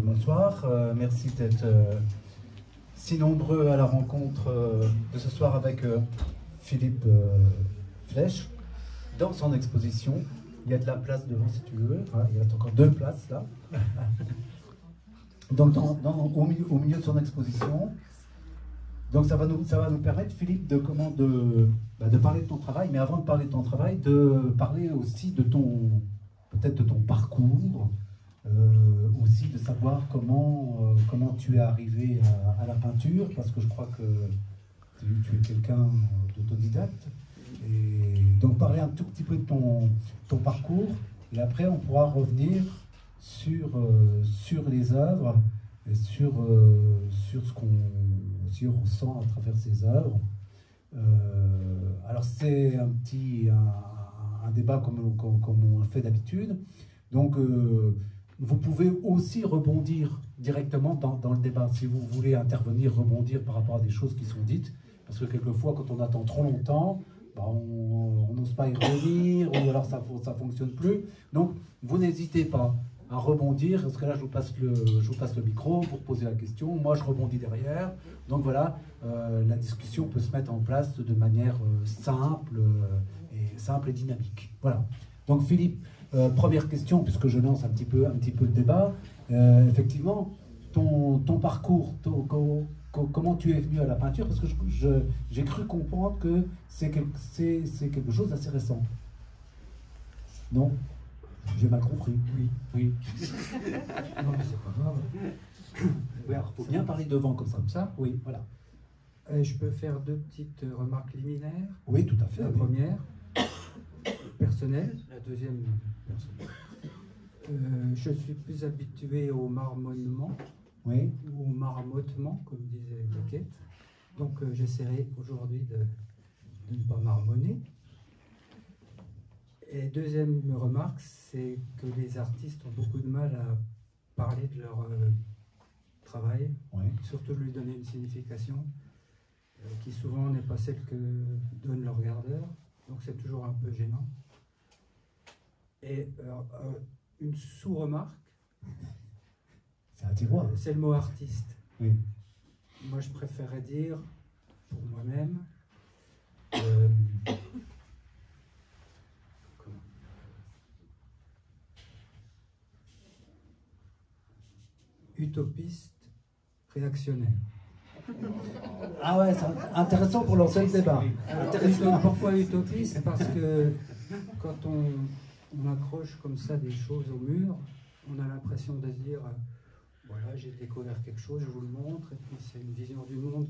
bonsoir. Merci d'être si nombreux à la rencontre de ce soir avec Philippe Flech dans son exposition. Il y a de la place devant si tu veux. Voilà, il reste encore 2 places là. Donc au milieu de son exposition. Donc ça va nous permettre, Philippe, de parler de ton travail, mais avant de parler de ton travail, de parler aussi de peut-être de ton parcours, aussi de savoir comment tu es arrivé à la peinture, parce que je crois que tu es quelqu'un d'autodidacte. Et donc parler un tout petit peu de ton parcours, et après on pourra revenir sur les œuvres et sur ce qu'on ressent à travers ces œuvres. Alors c'est un débat comme on fait d'habitude. Donc vous pouvez aussi rebondir directement dans le débat. Si vous voulez intervenir, rebondir par rapport à des choses qui sont dites. Parce que quelquefois, quand on attend trop longtemps, on n'ose pas y revenir, ou alors ça ne fonctionne plus. Donc vous n'hésitez pas à rebondir, parce que là je vous passe le micro pour poser la question, moi je rebondis derrière, donc voilà, la discussion peut se mettre en place de manière simple et dynamique. Voilà. Donc Philippe, première question, puisque je lance un petit peu le débat, effectivement, ton parcours, comment tu es venu à la peinture, parce que j'ai cru comprendre que c'est quelque chose d'assez récent. Non ? J'ai mal compris, oui. Non, mais c'est pas grave. Oui, alors, faut bien parler devant comme ça. Oui, voilà. Je peux faire 2 petites remarques liminaires. Oui, tout à fait. La première, personnelle. La deuxième, personnelle. Je suis plus habitué au marmonnement, oui, ou au marmottement, comme disait Beckett. Donc, j'essaierai aujourd'hui de ne pas marmonner. Et deuxième remarque, c'est que les artistes ont beaucoup de mal à parler de leur travail, oui, surtout lui donner une signification qui souvent n'est pas celle que donne le regardeur, donc c'est toujours un peu gênant. Et une sous-remarque, c'est le mot artiste. Oui. Moi je préférerais dire, pour moi-même, utopiste réactionnaire. Ah ouais, c'est intéressant pour lancer le débat. Pourquoi utopiste? Parce que quand on accroche comme ça des choses au mur, on a l'impression de se dire voilà, j'ai découvert quelque chose, je vous le montre, et puis c'est une vision du monde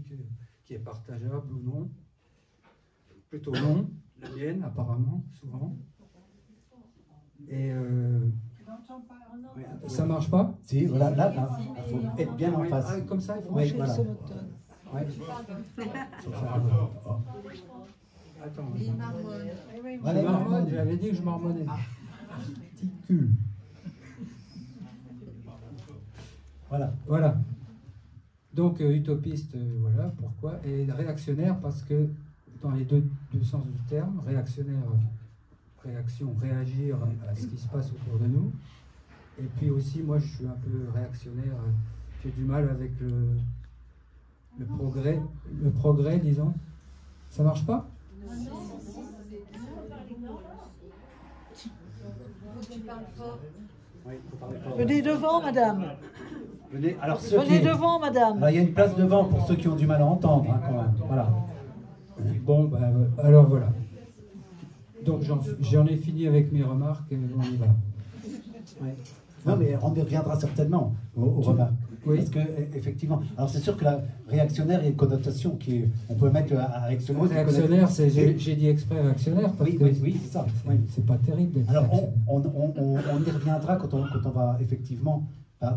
qui est partageable ou non. Plutôt non, la mienne apparemment, souvent. Et ça marche pas? Si, voilà, là, il faut être bien en face. Ah, comme ça, il faut oui, voilà. Ouais. Attends. Je marmonne, j'avais dit que je marmonnais. Articule. Voilà. Donc, utopiste, voilà pourquoi. Et réactionnaire, parce que dans les deux sens du terme, réactionnaire, réaction, réagir à ce qui se passe autour de nous. Et puis aussi, moi, je suis un peu réactionnaire. J'ai du mal avec le progrès, disons. Ça marche pas? Venez devant, madame. Venez Devant, madame. Alors, il y a une place devant pour ceux qui ont du mal à entendre, hein, quand même. Voilà. Bon, alors voilà. Donc j'en ai fini avec mes remarques, on y va. Ouais. Non, mais on y reviendra certainement aux remarques. Oui. Parce que, effectivement, alors c'est sûr que la réactionnaire, il y a une connotation qui est. On peut mettre avec ce mot. Réactionnaire, j'ai dit exprès réactionnaire parce que oui, c'est ça. C'est pas terrible d'être alors on y reviendra quand on va effectivement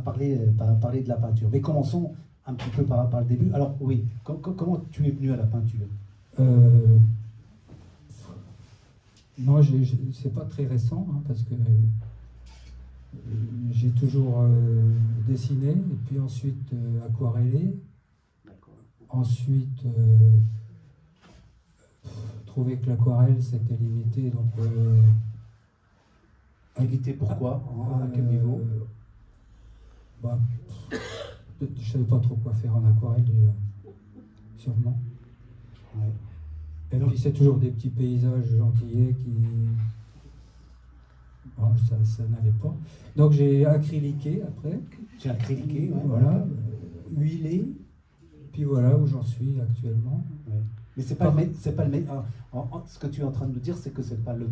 parler de la peinture. Mais commençons un petit peu par le début. Alors oui, comment tu es venu à la peinture? Moi, c'est pas très récent, hein, parce que j'ai toujours dessiné, et puis ensuite aquarellé. Ensuite, trouvé que l'aquarelle c'était limité, donc. Limité pourquoi? À quel niveau? Bah, je ne savais pas trop quoi faire en aquarelle déjà, sûrement. Ouais. Et puis c'est toujours des petits paysages gentillets qui... Bon, ça n'allait pas. Donc j'ai acryliqué après. J'ai acryliqué, ouais. Voilà, huilé. Puis voilà où j'en suis actuellement. Ouais. Mais c'est pas, c'est pas le ce que tu es en train de nous dire, c'est que c'est pas le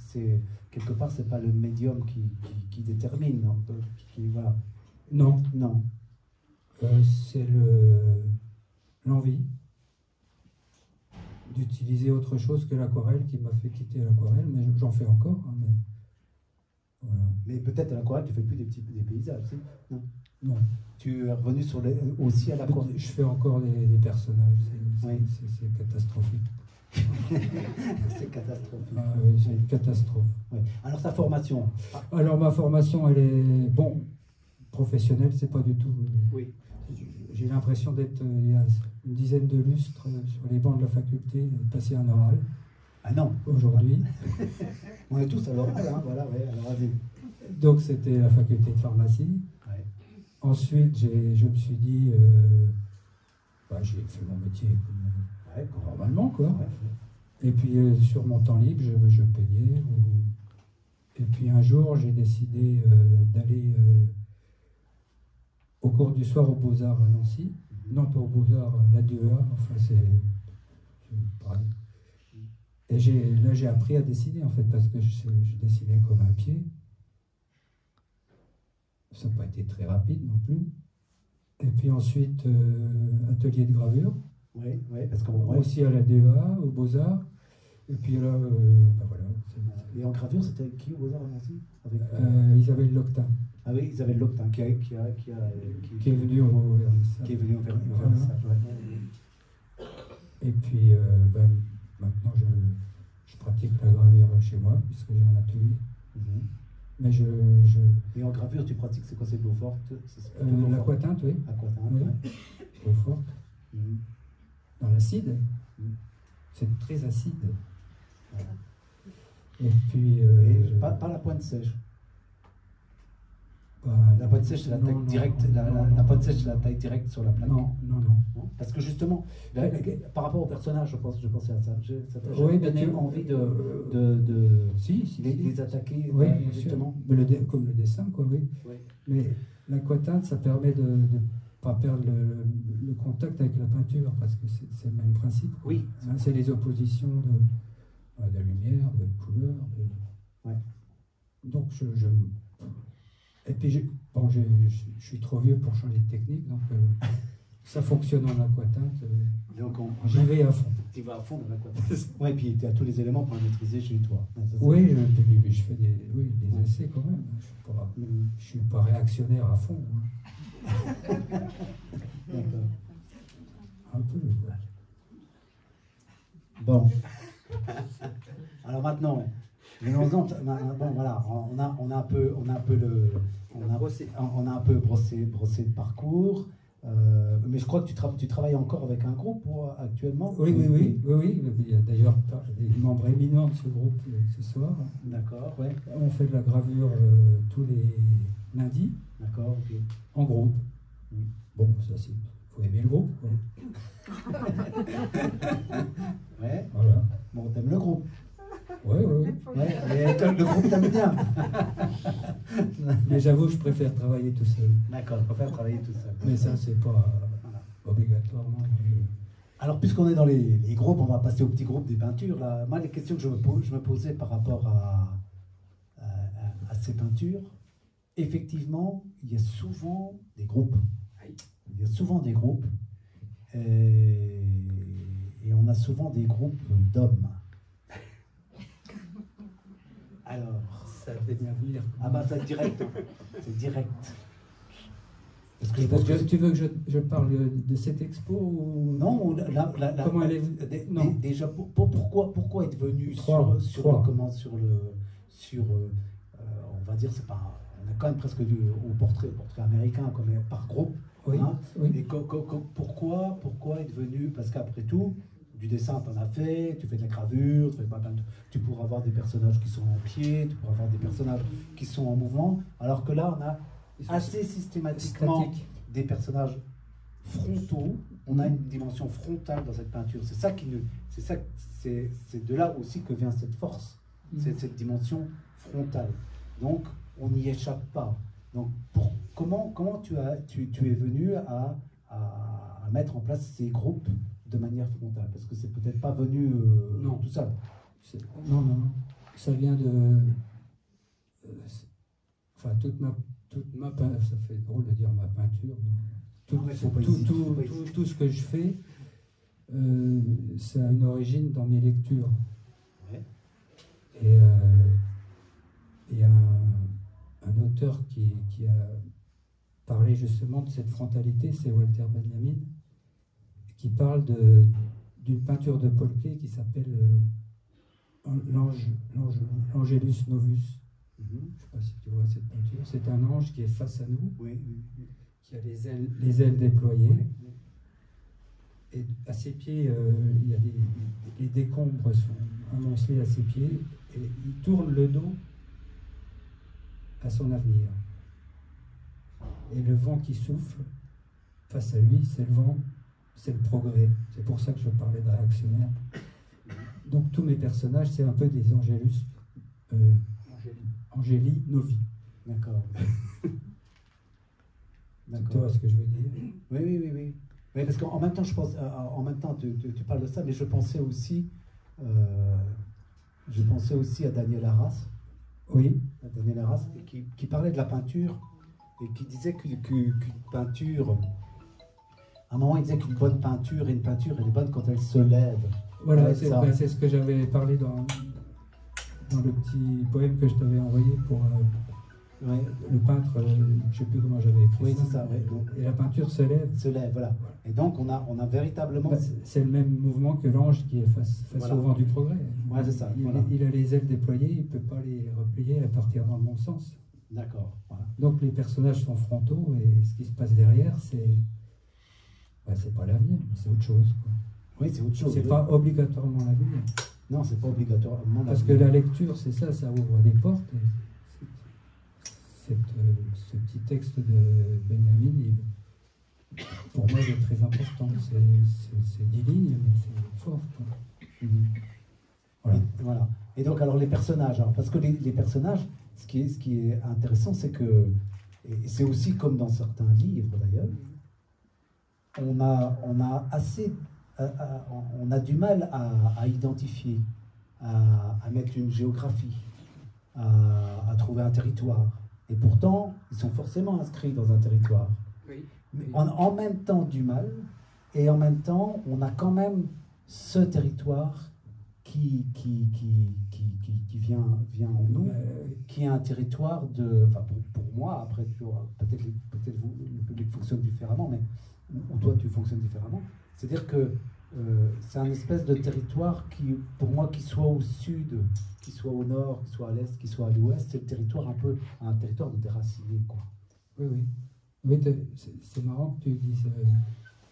c'est quelque part c'est pas le médium qui détermine, non, voilà. Non. Non. C'est l'envie d'utiliser autre chose que l'aquarelle qui m'a fait quitter l'aquarelle, mais j'en fais encore. Hein, mais voilà. Mais peut-être à l'aquarelle tu fais plus des paysages, si? Non. Non. Tu es revenu aussi à l'aquarelle. Je fais encore des personnages. Oui. C'est catastrophique. C'est catastrophique. Ah, oui, c'est une catastrophe. Oui. Alors ta formation. Alors ma formation, elle est professionnelle, c'est pas du tout. Oui. J'ai l'impression d'être il y a une dizaine de lustres sur les bancs de la faculté, de passer un oral. Ah non. Aujourd'hui. On est tous à l'oral, hein, voilà, ouais, alors vas-y. Donc c'était la faculté de pharmacie. Ouais. Ensuite, je me suis dit, j'ai fait mon métier normalement, quoi. Ouais. Et puis sur mon temps libre, je peignais. Et puis un jour, j'ai décidé d'aller au cours du soir aux Beaux-Arts à Nancy. Non, pas aux Beaux-Arts, à la DEA, enfin c'est pareil. Et là, j'ai appris à dessiner, en fait, parce que je dessinais comme un pied. Ça n'a pas été très rapide non plus. Et puis ensuite, atelier de gravure. Oui, parce qu'on aussi à la DEA, aux Beaux-Arts. Et puis là, voilà. Et en gravure, c'était avec qui aux Beaux-Arts à Nancy? Avec Isabelle Loctin. Ah oui, Isabelle Loctin, qui est venue au vernissage. Qui est venue au vernissage, ouais. Et puis, maintenant, je pratique la gravure chez moi, puisque j'ai un atelier. Mais Et en gravure, tu pratiques, c'est quoi, c'est de l'eau forte? L'aquatinte, oui. Aquatinte, oui. ouais. Eau forte. Dans l'acide. C'est très acide. Voilà. Et puis... pas la pointe sèche. Bah, la pointe sèche, c'est la taille directe. La pointe sèche, c'est la taille directe sur la plaque. Non. Parce que justement, par rapport au personnage, je pensais à ça. Ça t'a oui, donné envie de les attaquer, oui, justement. Comme le dessin, quoi, oui. Mais l'aquatinte, ça permet de ne pas perdre le contact avec la peinture, parce que c'est le même principe. Quoi. Oui. Hein, c'est les oppositions de lumière, de couleur. Donc, et puis, je suis trop vieux pour changer de technique, donc ça fonctionne en aquatinte. Donc, j'y vais à fond. Tu vas à fond dans l'aquatinte. Oui, et puis tu as tous les éléments pour le maîtriser chez toi. Oui, je fais des essais quand même. Je ne suis pas réactionnaire à fond. Hein. D'accord. Un peu, quoi. Bon. Alors maintenant, bon voilà, on a un peu brossé le parcours. Mais je crois que tu travailles encore avec un groupe actuellement. Oui. Il y a d'ailleurs des membres éminents de ce groupe ce soir. D'accord, ouais. On fait de la gravure tous les lundis. D'accord, ok. En groupe. Bon, ça c'est. Faut aimer le groupe. Quoi. Ouais. Voilà. Bon, t'aimes le groupe. Oui. Ouais, mais le groupe t'aime bien. Mais j'avoue, je préfère travailler tout seul. D'accord, je préfère travailler tout seul. Mais ça, c'est pas obligatoirement. Alors, puisqu'on est dans les groupes, on va passer au petit groupe des peintures. Là. Moi, les questions que je me posais par rapport à ces peintures, effectivement, il y a souvent des groupes. Et on a souvent des groupes d'hommes. Alors, ça devait bien venir. Ah bah c'est direct. C'est direct. Parce que tu veux que je parle de cette expo ou... Non, comment elle est... Non. Déjà, pourquoi être venu on va dire, c'est pas, on a quand même presque au portrait américain comme par groupe. Oui, hein, oui. Et pourquoi être venu? Parce qu'après tout, du dessin, tu en as fait, tu fais de la gravure, tu pourras avoir des personnages qui sont en pied, tu pourras avoir des personnages qui sont en mouvement, alors que là, on a assez systématiquement Statique. des personnages frontaux. On a une dimension frontale dans cette peinture. C'est ça qui nous, c'est de là aussi que vient cette force, c'est cette dimension frontale. Donc on n'y échappe pas. Donc comment tu es venu à mettre en place ces groupes de manière frontale? Parce que c'est peut-être pas venu Non. tout seul. Non, non, non. Ça vient de. Enfin, toute ma peinture, ça fait drôle de dire ma peinture. Tout, Ah ouais, faut pas hésiter, faut pas hésiter. tout ce que je fais, ça a une origine dans mes lectures. Ouais. Et il y a un auteur qui a parlé justement de cette frontalité, c'est Walter Benjamin, qui parle d'une peinture de Paul Klee qui s'appelle l'Angelus Novus. Mhm. Je ne sais pas si tu vois cette peinture. C'est un ange qui est face à nous, Oui, oui, oui. qui a les ailes déployées. Oui, oui. Et à ses pieds, il y a les décombres sont amoncelés à ses pieds. Et il tourne le dos à son avenir. Et le vent qui souffle face à lui, c'est le vent, c'est le progrès. C'est pour ça que je parlais de réactionnaire. Donc tous mes personnages, c'est un peu des Angelus, Angeli Novi. D'accord. Tu D'accord. vois ce que je veux dire? Oui, oui, oui, oui. Oui, parce qu'en même temps, je pense, en même temps, tu parles de ça, mais je pensais aussi à Daniel Arras, Oui, qui parlait de la peinture et qui disait qu'une peinture, à un moment, il disait qu'une bonne peinture, elle est bonne quand elle se lève. voilà, Ouais, c'est ça. c'est ce que j'avais parlé dans le petit poème que je t'avais envoyé pour Ouais. le peintre, je ne sais plus comment j'avais écrit Oui, ça. c'est ça. Ouais. Donc, Et la peinture se lève. se lève, voilà. Et donc, on a véritablement. Bah, c'est le même mouvement que l'ange qui est face Voilà. au vent du progrès. Ouais, c'est ça, Il, voilà. il a les ailes déployées, il ne peut pas les replier et partir dans le bon sens. D'accord. Voilà. Donc les personnages sont frontaux et ce qui se passe derrière, c'est pas l'avenir, mais c'est autre chose, quoi. Oui, c'est autre chose. C'est oui. pas obligatoirement l'avenir. Non, c'est pas obligatoirement. Parce que la lecture, c'est ça, ça ouvre des portes. Et ce petit texte de Benjamin, pour moi, il est très important. C'est 10 lignes, mais c'est fort, quoi. Mhm. Voilà. Voilà. Et donc, alors les personnages, alors, parce que les personnages, ce qui est intéressant, c'est que, et c'est aussi comme dans certains livres d'ailleurs, on a du mal à identifier, à mettre une géographie, à trouver un territoire. Et pourtant, ils sont forcément inscrits dans un territoire. Oui. Mais en même temps du mal, et en même temps, on a quand même ce territoire qui vient en nous, qui est un territoire de... Enfin, pour moi, après, peut-être le public fonctionne différemment, mais ou toi, tu fonctionnes différemment. C'est-à-dire que c'est un espèce de territoire qui, pour moi, qui soit au sud, qui soit au nord, qui soit à l'est, qui soit à l'ouest, c'est le territoire un territoire de déraciné, quoi. Oui, oui. Oui, c'est marrant que tu dises,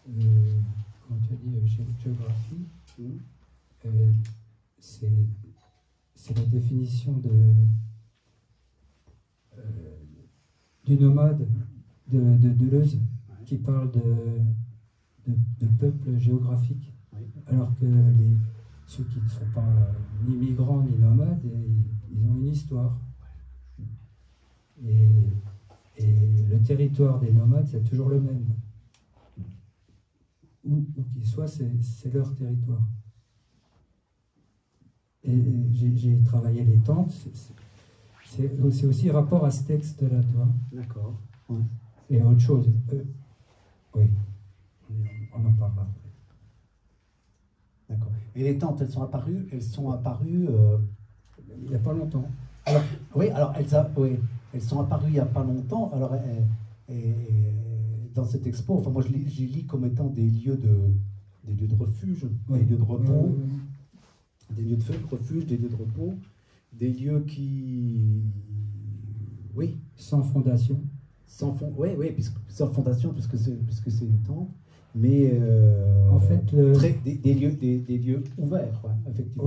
comment tu as dit, géographie. C'est la définition du nomade de Deleuze qui parle de peuple géographique. Oui. Alors que ceux qui ne sont pas ni migrants ni nomades, ils ont une histoire. Et le territoire des nomades, c'est toujours le même. Où qu'ils soient, c'est leur territoire. Et j'ai travaillé les tentes. C'est aussi rapport à ce texte-là, tu vois. D'accord. Ouais. Et autre chose. Oui, on en parlera après. D'accord. Et les tentes, elles sont apparues Il n'y a pas longtemps. alors, oui, alors elles sont apparues il n'y a pas longtemps. Alors, dans cette expo, enfin, moi, je les lis comme étant des lieux de refuge, Oui. des lieux de repos, Oui. des lieux de refuge, des lieux de repos, des lieux qui, oui, Sans fondation. sans fondation, puisque c'est une tente, mais En fait, des lieux ouverts, quoi, effectivement.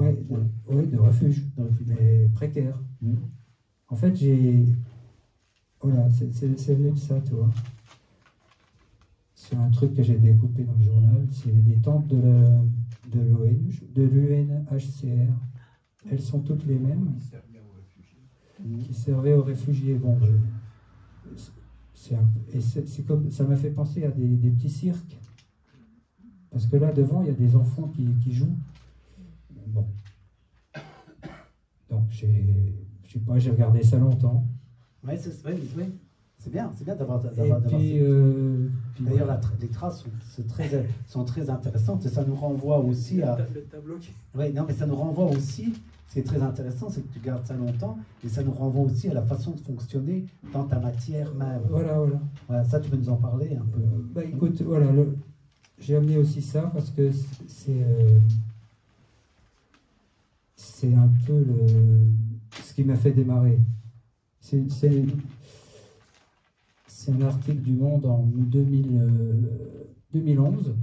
Oui, de refuge, De refuge. mais précaire. Mm. En fait, j'ai Voilà, c'est venu de ça, tu vois. C'est un truc que j'ai découpé dans le journal. C'est les tentes de l'UNHCR. Elles sont toutes les mêmes. Qui servaient aux réfugiés. Bon, c'est comme, ça m'a fait penser à des petits cirques. Parce que là, devant, il y a des enfants qui jouent. Bon. Donc, je sais pas, j'ai regardé ça longtemps. Ouais, c'est bien d'avoir. Puis D'ailleurs, les traces sont très intéressantes et ça nous renvoie aussi à. Le tableau qui... Oui, non, mais ça nous renvoie aussi. Ce qui est très intéressant, c'est que tu gardes ça longtemps et ça nous renvoie aussi à la façon de fonctionner dans ta matière même. Voilà. Ça, tu peux nous en parler un peu. Bah, écoute, voilà, j'ai amené aussi ça parce que c'est un peu ce qui m'a fait démarrer. C'est un article du Monde en 2011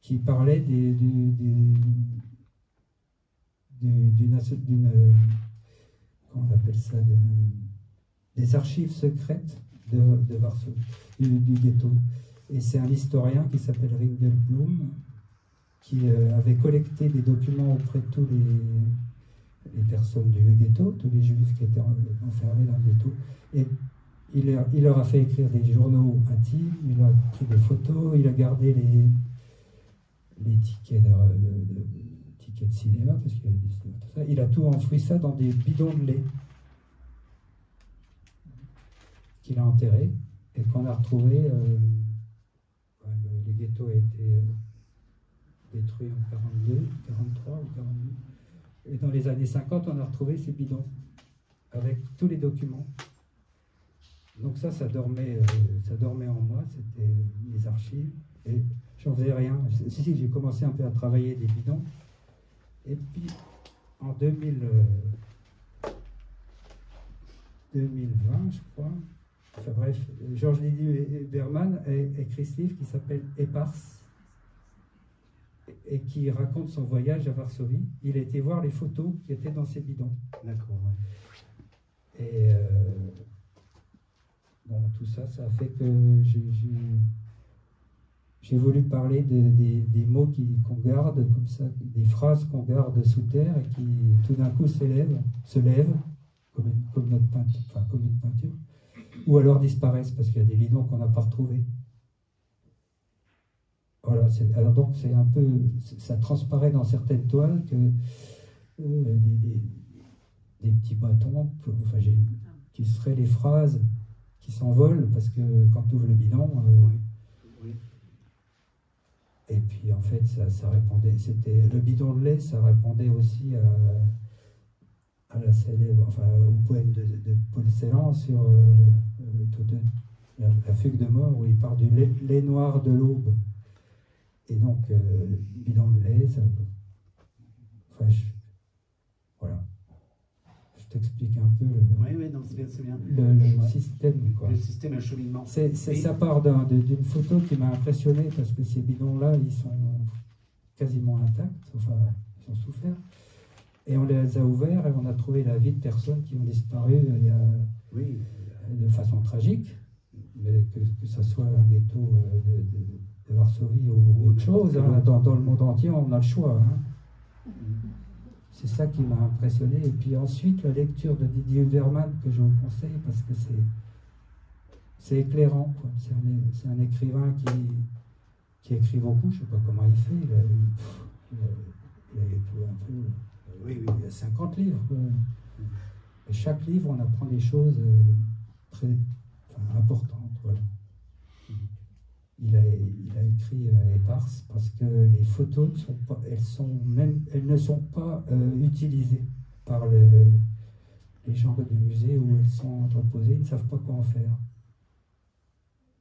qui parlait comment on appelle ça, des archives secrètes de Varsovie, du ghetto. Et c'est un historien qui s'appelle Ringelblum qui avait collecté des documents auprès de tous les personnes du ghetto, tous les juifs qui étaient enfermés dans le ghetto. Et il leur a fait écrire des journaux intimes, il a pris des photos, il a gardé les tickets tickets de cinéma, parce qu'il y a des cinémas, tout ça. Il a tout enfoui ça dans des bidons de lait qu'il a enterrés et qu'on a retrouvé. Le ghetto a été détruit en 42, 43 ou 42. Et dans les années 50, on a retrouvé ces bidons avec tous les documents. Donc ça dormait en moi, c'était mes archives. Et j'en faisais rien. Si, j'ai commencé un peu à travailler des bidons. Et puis, en 2020, je crois, enfin bref, Georges Lydie Berman a écrit ce livre qui s'appelle Épars et qui raconte son voyage à Varsovie. Il a été voir les photos qui étaient dans ces bidons. D'accord. Ouais. Et bon, tout ça, ça a fait que j'ai voulu parler des mots qu'on garde comme ça, des phrases qu'on garde sous terre et qui tout d'un coup se lèvent comme notre peinture, enfin comme une peinture, ou alors disparaissent parce qu'il y a des bidons qu'on n'a pas retrouvés. Voilà, alors donc c'est un peu, ça transparaît dans certaines toiles que des petits bâtons, enfin, qui seraient les phrases qui s'envolent parce que quand tu ouvres le bidon, oui. Et puis en fait ça répondait, c'était le bidon de lait, ça répondait aussi à la célèbre, enfin au poème de Paul Celan sur la fugue de mort où il parle du lait noir de l'aube. Et donc bidon de lait, ça, enfin voilà. Je t'explique un peu non, c'est bien. Le système, quoi. Le système et le cheminement. Ça part d'une photo qui m'a impressionné parce que ces bidons-là, ils sont quasiment intacts, enfin, ils sont sous fer. Et on les a ouverts et on a trouvé la vie de personnes qui ont disparu de façon tragique, mais que ça soit un ghetto de Varsovie ou autre chose, hein, dans le monde entier, on a le choix. Hein. C'est ça qui m'a impressionné. Et puis ensuite, la lecture de Didier Berman, que je vous conseille, parce que c'est éclairant, quoi. C'est un écrivain qui écrit beaucoup, je ne sais pas comment il fait. Il a écrit un peu, il y a 50 livres. Quoi. Et chaque livre, on apprend des choses très importantes. Voilà. Il a écrit Épars parce que les photos elles ne sont pas utilisées par les gens du musée où elles sont entreposées. Ils ne savent pas quoi en faire.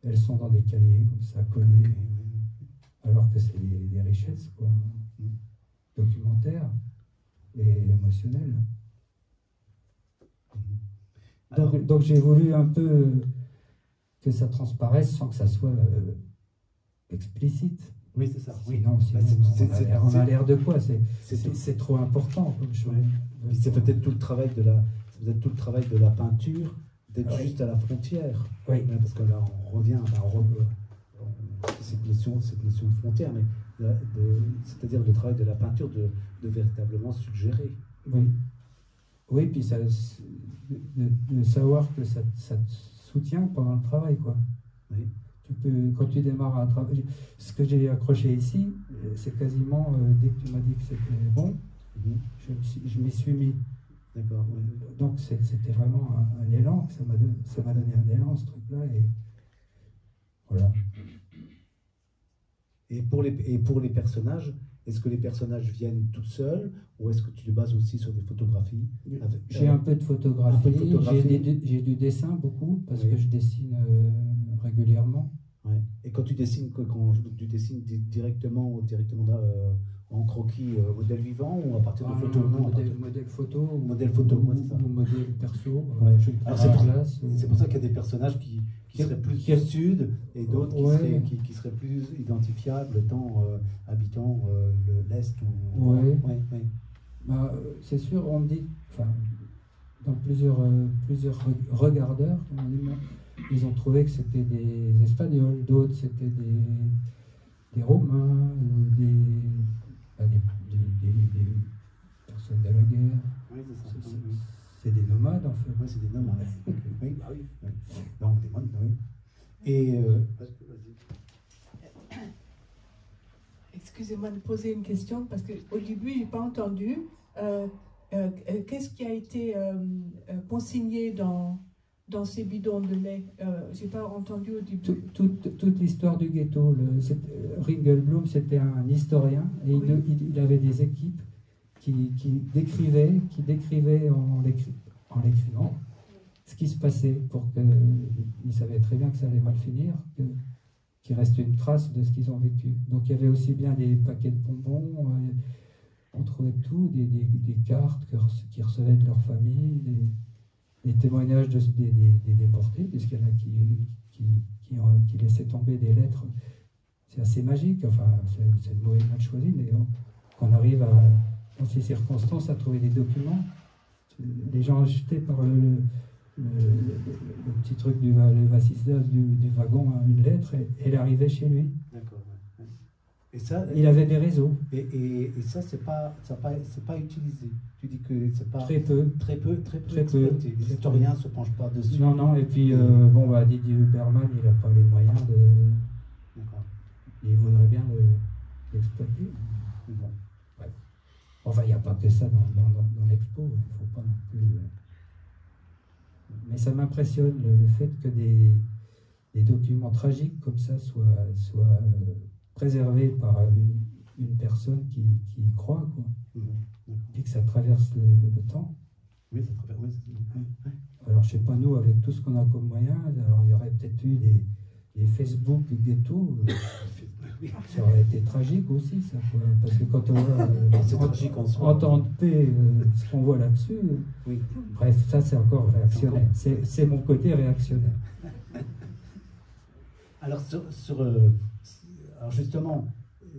Elles sont dans des cahiers comme ça collées, alors que c'est des richesses, quoi, documentaires et émotionnelles. Donc j'ai voulu un peu que ça transparaisse sans que ça soit explicite. Oui, c'est ça. Sinon, on a l'air de quoi? C'est trop important comme chose. C'est peut-être tout le travail de la peinture, d'être Oui. juste à la frontière. Oui. Parce que là, on revient cette notion de frontière, mais c'est-à-dire le travail de la peinture de véritablement suggérer. Oui. Oui, puis ça, de savoir que ça te soutient pendant le travail, quoi. Oui. Tu peux, quand tu démarres un travail, ce que j'ai accroché ici, c'est quasiment, dès que tu m'as dit que c'était bon, je m'y suis mis. D'accord. Oui. Donc c'était vraiment un élan, ça m'a donné un élan, ce truc-là, et voilà. Et pour les personnages, est-ce que les personnages viennent tout seuls ou est-ce que tu te bases aussi sur des photographies J'ai un peu de photographie, photographie. j'ai du dessin beaucoup, parce Oui. que je dessine régulièrement. Ouais. Et quand tu dessines, directement en croquis, modèle vivant ou à partir de photos? Non, Modèle photo, Modèle photo, ouais, c'est ça. ou modèle perso. Ouais. Alors c'est pour ça qu'il y a des personnages qui seraient plus du sud et d'autres Ouais. qui seraient plus identifiables étant habitant l'Est. Ouais. Ouais, ouais. Bah, c'est sûr, on me dit, enfin, dans plusieurs regardeurs, comme on dit, ils ont trouvé que c'était des Espagnols, d'autres c'était des Romains, ou des personnes de la guerre. Oui, c'est ça. Oui. C'est des nomades en fait. Oui, c'est des nomades. Oui, bah oui. Oui. Donc, des nomades, oui. Et vas-y. Excusez-moi de poser une question parce qu'au début, je n'ai pas entendu. Qu'est-ce qui a été consigné dans ces bidons de lait? Je n'ai pas entendu au début. Toute l'histoire du ghetto. Ringelblum, c'était un historien et Oui. il avait des équipes qui décrivaient en l'écrivant ce qui se passait pour que. Ils savaient très bien que ça allait mal finir, qu'il reste une trace de ce qu'ils ont vécu. Donc il y avait aussi bien des paquets de bonbons, on trouvait tout, des cartes qu'ils recevaient de leur famille, des témoignages des déportés, puisqu'il y en a qui laissaient tomber des lettres. C'est assez magique, enfin c'est le mot est mal choisi, mais qu'on arrive dans ces circonstances à trouver des documents. Les gens achetaient par le petit truc du wagon une lettre et elle arrivait chez lui. D'accord. Ouais. Et ça, il avait des réseaux. Et ça, c'est pas utilisé. Tu dis que c'est pas très peu exploité. Les historiens ne se penchent pas dessus. Non. Et puis Didier Huberman, il n'a pas les moyens de. D'accord. Il voudrait bien l'exploiter. Bon. Ouais. Enfin, il n'y a pas que ça dans l'expo. Il ne faut pas non plus. Mais ça m'impressionne le fait que des documents tragiques comme ça soient préservés par une personne qui y croit, quoi. Et que ça traverse le temps. Oui, ça traverse. Oui. Alors, je ne sais pas, nous, avec tout ce qu'on a comme moyen, alors il y aurait peut-être eu des Facebook ghetto. Ça aurait été tragique aussi, ça, quoi. Parce que quand on voit en temps de paix, ce qu'on voit là-dessus, oui. Bref, ça c'est encore réactionnaire. C'est mon côté réactionnaire. Alors, alors justement,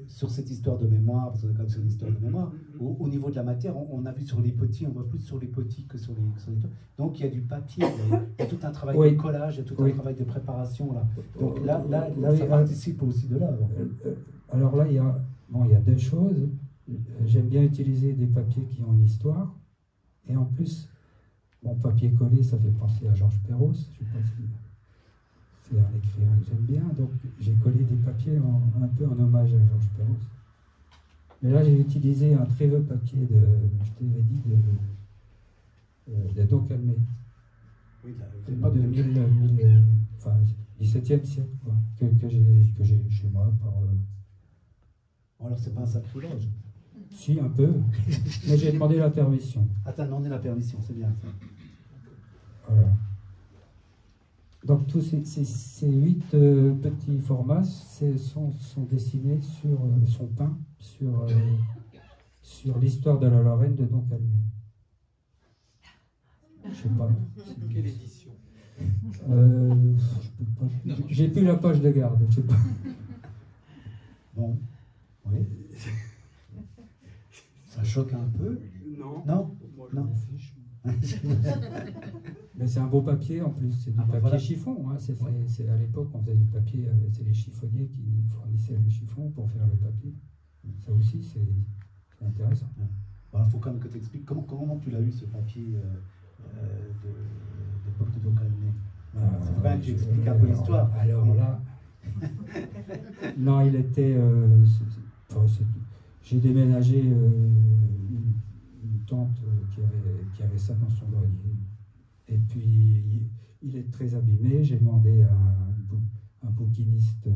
sur cette histoire de mémoire, parce qu'on est quand même sur une histoire de mémoire, au niveau de la matière, on a vu sur les petits, on voit plus sur les petits que sur les toits. Donc il y a du papier, il y a tout un travail de collage, il y a tout un travail de préparation là. Donc là ça participe aussi de l'œuvre. Alors là, il y a deux choses. J'aime bien utiliser des papiers qui ont une histoire. Et en plus, mon papier collé, ça fait penser à Georges Perros. Je sais pas si c'est un écrivain que j'aime bien. Donc j'ai collé des papiers un peu en hommage à Georges Perros. Mais là, j'ai utilisé un très vieux papier je t'avais dit, de Don Calmet. Oui, enfin, 17e siècle, quoi, que j'ai chez moi. Alors, c'est pas un sacrilège? Si, un peu. Mais j'ai demandé la permission. Ah, t'as demandé la permission, c'est bien ça. Voilà. Donc, tous ces 8 petits formats sont dessinés sont peints sur l'histoire de la Lorraine de Don Calmet. Je sais pas. Quelle édition? Je peux pas. J'ai plus la page de garde, je sais pas. Bon, oui. Ça choque un peu? Non. Non. Moi, je m'en fiche. Mais c'est un beau papier en plus, c'est du Ah, bah, papier voilà. chiffon. Hein. Ouais. C'est à l'époque, on faisait du papier, c'est les chiffonniers qui fournissaient les chiffons pour faire le papier. Ça aussi, c'est intéressant. Il faut quand même que tu expliques comment tu l'as eu ce papier d'époque de Docalné. C'est quand même que tu expliques un peu l'histoire. Alors là, non, il était. J'ai déménagé une tante qui avait ça dans son grenier. Et puis, il est très abîmé. J'ai demandé à un bouquiniste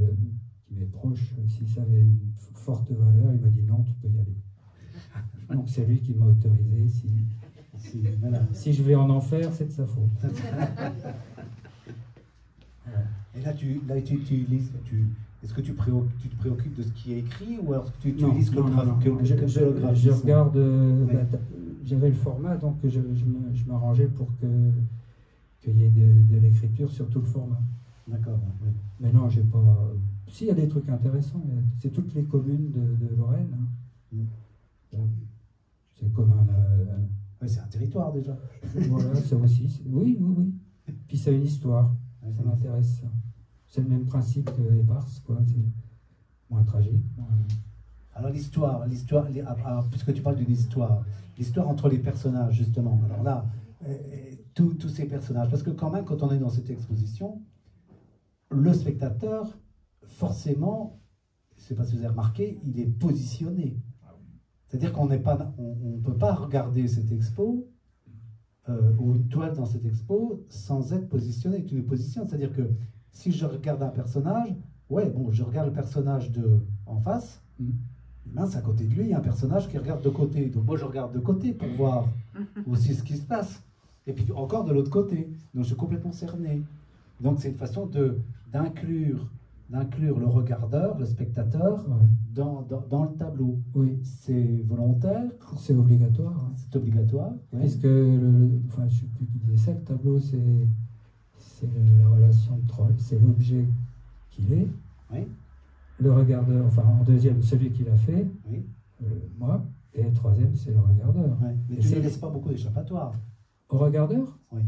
qui m'est proche si ça avait une forte valeur. Il m'a dit non, tu peux y aller. Donc c'est lui qui m'a autorisé. Si je vais en enfer, c'est de sa faute. Et là, tu lises, est-ce que tu te préoccupes de ce qui est écrit ou alors tu Non, lises que non, non. le graphisme? Je regarde. Ouais. J'avais le format, donc je m'arrangeais pour qu'il y ait de l'écriture sur tout le format. D'accord. Oui. Mais non, j'ai pas. S'il y a des trucs intéressants, c'est toutes les communes de Lorraine. Hein. C'est comme Ouais, c'est un territoire déjà. Voilà, ça aussi. Oui. Puis c'est une histoire. Ouais, Ça m'intéresse, ça. C'est le même principe que Éparse, quoi. C'est moins tragique. Alors l'histoire, puisque tu parles d'une histoire, l'histoire entre les personnages, justement. Alors là, tous ces personnages, parce que quand même, quand on est dans cette exposition, le spectateur, forcément, je ne sais pas si vous avez remarqué, il est positionné. C'est-à-dire qu'on ne peut pas regarder cette expo ou une toile dans cette expo sans être positionné. Tu nous positionnes, c'est-à-dire que si je regarde un personnage, je regarde le personnage en face, mince, à côté de lui, il y a un personnage qui regarde de côté. Donc moi, je regarde de côté pour voir aussi ce qui se passe. Et puis encore de l'autre côté. Donc je suis complètement cerné. Donc c'est une façon d'inclure le regardeur, le spectateur, dans le tableau. Oui. C'est volontaire. C'est obligatoire. Hein. C'est obligatoire. Ouais. Puisque, je ne sais plus qui disait ça, le tableau, c'est la relation de troll, c'est l'objet qu'il est. Oui. Le regardeur, enfin en deuxième, celui qui l'a fait, Oui. moi, et le troisième, c'est le regardeur. Ouais. Mais tu ne laisses pas beaucoup d'échappatoire. Au regardeur? Oui.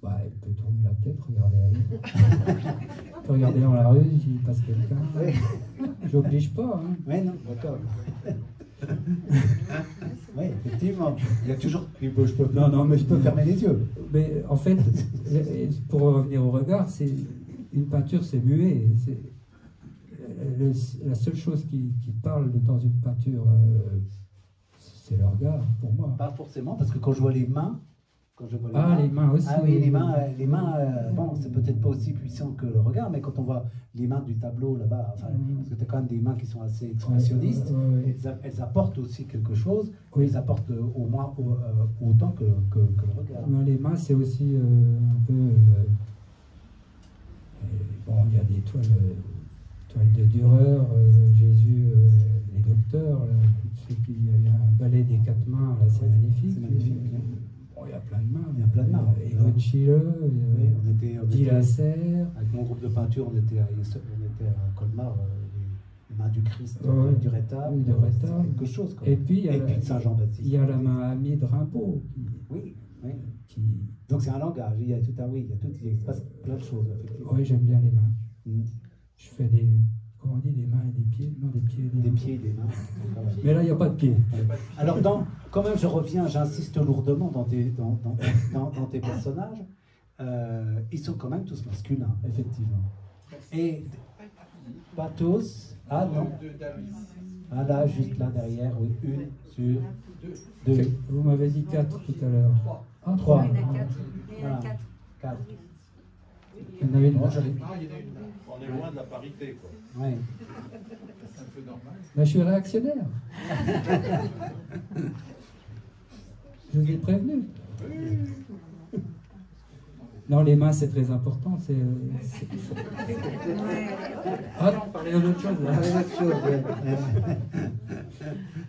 Bah, il peut tourner la tête, regarder ailleurs. Il peut regarder dans la rue, s'il passe quelqu'un. Oui. J'oblige pas. Hein. Oui, non, d'accord. Oui, effectivement. Il y a toujours. Non, mais je peux fermer les yeux. Mais en fait, pour revenir au regard, une peinture, c'est muet. La seule chose qui parle dans une peinture, c'est le regard, pour moi. Pas forcément, parce que quand je vois les mains. Les mains aussi. Ah oui, les mains, bon, c'est peut-être pas aussi puissant que le regard, mais quand on voit les mains du tableau là-bas, parce que tu as quand même des mains qui sont assez expressionnistes, elles apportent aussi quelque chose, elles apportent au moins autant que le regard. Mais les mains, c'est aussi un peu. Bon, il y a des toiles de Dürer, Jésus, les docteurs, là, il y a un ballet des 4 mains, là, c'est magnifique. C'est magnifique. Bon, il y a plein de mains. Il y a plein de mains. Egon Schiele, on était Lasserre. avec mon groupe de peinture, on était à Colmar, les mains du Christ, du Rétable. Oui, de Rétable. Quelque chose. Quoi. Et puis, de Saint-Jean-Baptiste. Il y a la main amie de Rimbaud. Oui. Qui... Donc c'est un langage, il se passe plein de choses. Oui, j'aime bien les mains. Je fais comment on dit, des mains et des pieds? Non, des pieds et des mains. Des pieds et des mains. Mais là, il n'y a pas de pieds. Alors, quand même, j'insiste lourdement dans tes personnages, ils sont quand même tous masculins, effectivement. Et pas tous. Ah non. Ah là, juste là derrière, oui. Une sur deux. Vous m'avez dit 4 tout à l'heure. 3. 3. Il y en a 4. Voilà. 4. Il y en avait une. On est loin de la parité, quoi. Oui. C'est un peu normal. Mais je suis réactionnaire. Je vous ai prévenu. Non, les mains, c'est très important. Ah non, parlez d'autre chose.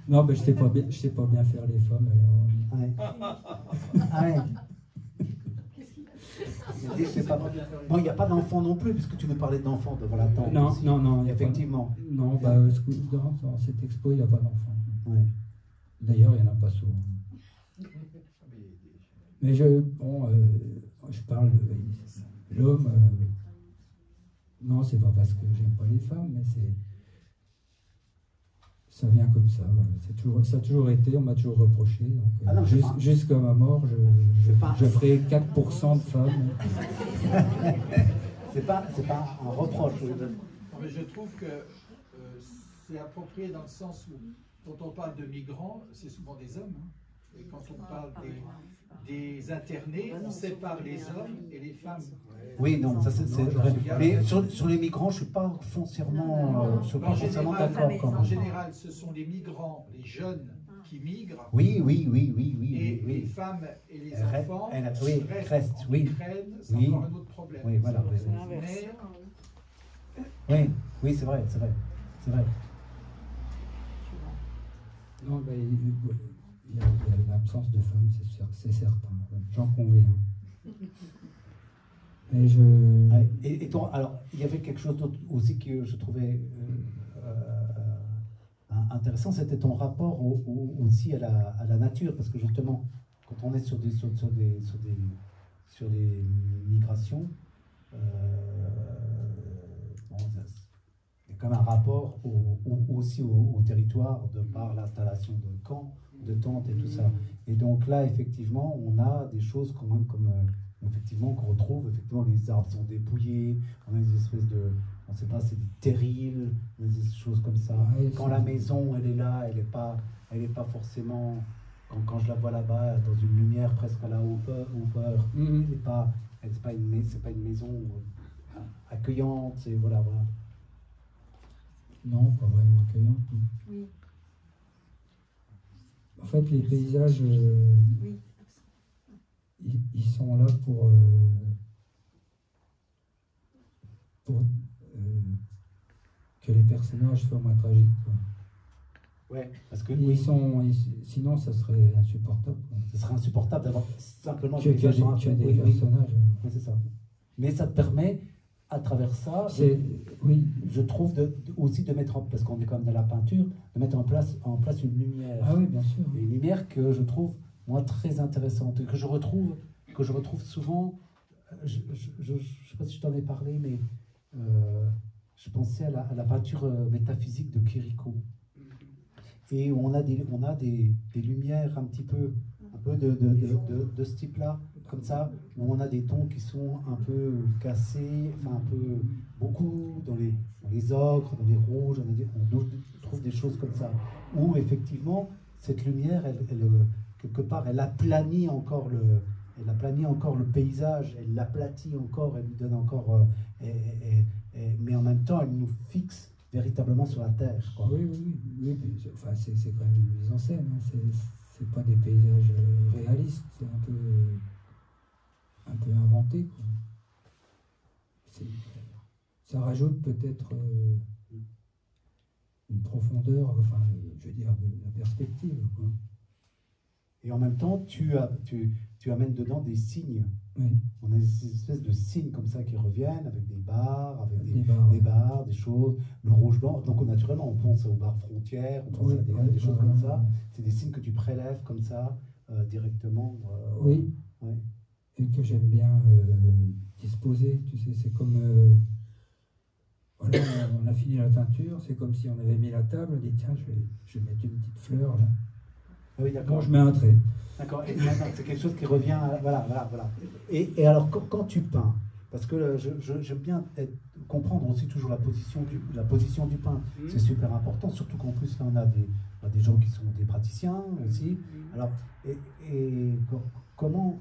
Non, mais je sais pas bien faire les femmes. Alors... Ouais. Ah ouais. Bon, il n'y a pas d'enfants non plus, puisque tu nous parlais d'enfants devant la tente. Non. Effectivement. Non, dans cette expo, il n'y a pas d'enfants. Ouais. D'ailleurs, il n'y en a pas souvent. Mais bon, je parle de l'homme. Non, c'est pas parce que j'aime pas les femmes, mais ça vient comme ça. Voilà. Ça a toujours été, on m'a toujours reproché. Donc, jusqu'à ma mort, je ferai 4% de femmes. C'est pas un reproche. Non, mais je trouve que c'est approprié dans le sens où, quand on parle de migrants, c'est souvent des hommes. Hein. Et quand on parle des internés, on sépare les hommes et les femmes. Oui, non, ça c'est vrai. Mais sur les migrants, je ne suis pas foncièrement, d'accord. En général, ce sont les migrants, les jeunes qui migrent. Oui. Et les femmes et les enfants restent en Ukraine, c'est encore un autre problème. Oui, voilà. Oui, c'est vrai. Non, ben, il y a l'absence de femmes, c'est certain. J'en conviens. Mais alors, il y avait quelque chose d'autre aussi que je trouvais intéressant, c'était ton rapport aussi à la nature, parce que justement, quand on est sur les migrations, il y a comme un rapport aussi au territoire, de par l'installation de camps, de tentes et tout ça. Et donc là, effectivement, on a des choses quand même comme effectivement qu'on retrouve. Effectivement, les arbres sont dépouillés, on a des espèces de, on ne sait pas, c'est des terrils, des choses comme ça. Quand la maison, elle est là, elle est pas forcément. Quand je la vois là-bas, dans une lumière presque à la hauteur, c'est pas une maison accueillante, c'est voilà. Non, pas vraiment accueillante. Oui. En fait, les paysages, ils sont là pour que les personnages soient moins tragiques. Ouais, parce que sinon, ça serait insupportable. Ce serait insupportable d'avoir simplement des personnages. Oui, c'est ça. Mais ça te permet, à travers ça, je trouve aussi de mettre en place, parce qu'on est quand même dans la peinture, de mettre en place une lumière. Ah oui, bien sûr. Une lumière que je trouve, moi, très intéressante, que je retrouve souvent. Je ne sais pas si je t'en ai parlé, mais je pensais à la peinture métaphysique de Chirico. Et où on a des lumières un peu de ce type-là, comme ça, où on a des tons qui sont un peu cassés, enfin un peu beaucoup dans les ocres, dans les rouges, on trouve des choses comme ça. Où effectivement, cette lumière, elle quelque part, elle aplanit encore le paysage, elle l'aplatit encore, elle lui donne encore, mais en même temps, elle nous fixe véritablement sur la terre. Quoi. Oui, enfin, c'est quand même une mise en scène, hein. C'est pas des paysages réalistes, c'est un peu inventé, quoi. Ça rajoute peut-être une profondeur, enfin, je veux dire, de la perspective, quoi. Et en même temps, tu amènes dedans des signes. Oui. On a des espèces de signes comme ça qui reviennent avec des barres, des choses, le rouge-blanc. Donc naturellement, on pense aux barres frontières, on pense à des choses comme ça. C'est des signes que tu prélèves comme ça, directement. Oui. Ouais. Et que j'aime bien disposer. Tu sais, c'est comme... voilà, on a fini la peinture, c'est comme si on avait mis la table, on dit tiens, je vais mettre une petite fleur là. Ah oui, d'accord. Bon, je mets un trait. D'accord, c'est quelque chose qui revient, voilà. Et alors, quand tu peins, parce que j'aime bien comprendre aussi toujours la position du peintre, c'est super important, surtout qu'en plus, là, on a des gens qui sont des praticiens aussi. Alors, et comment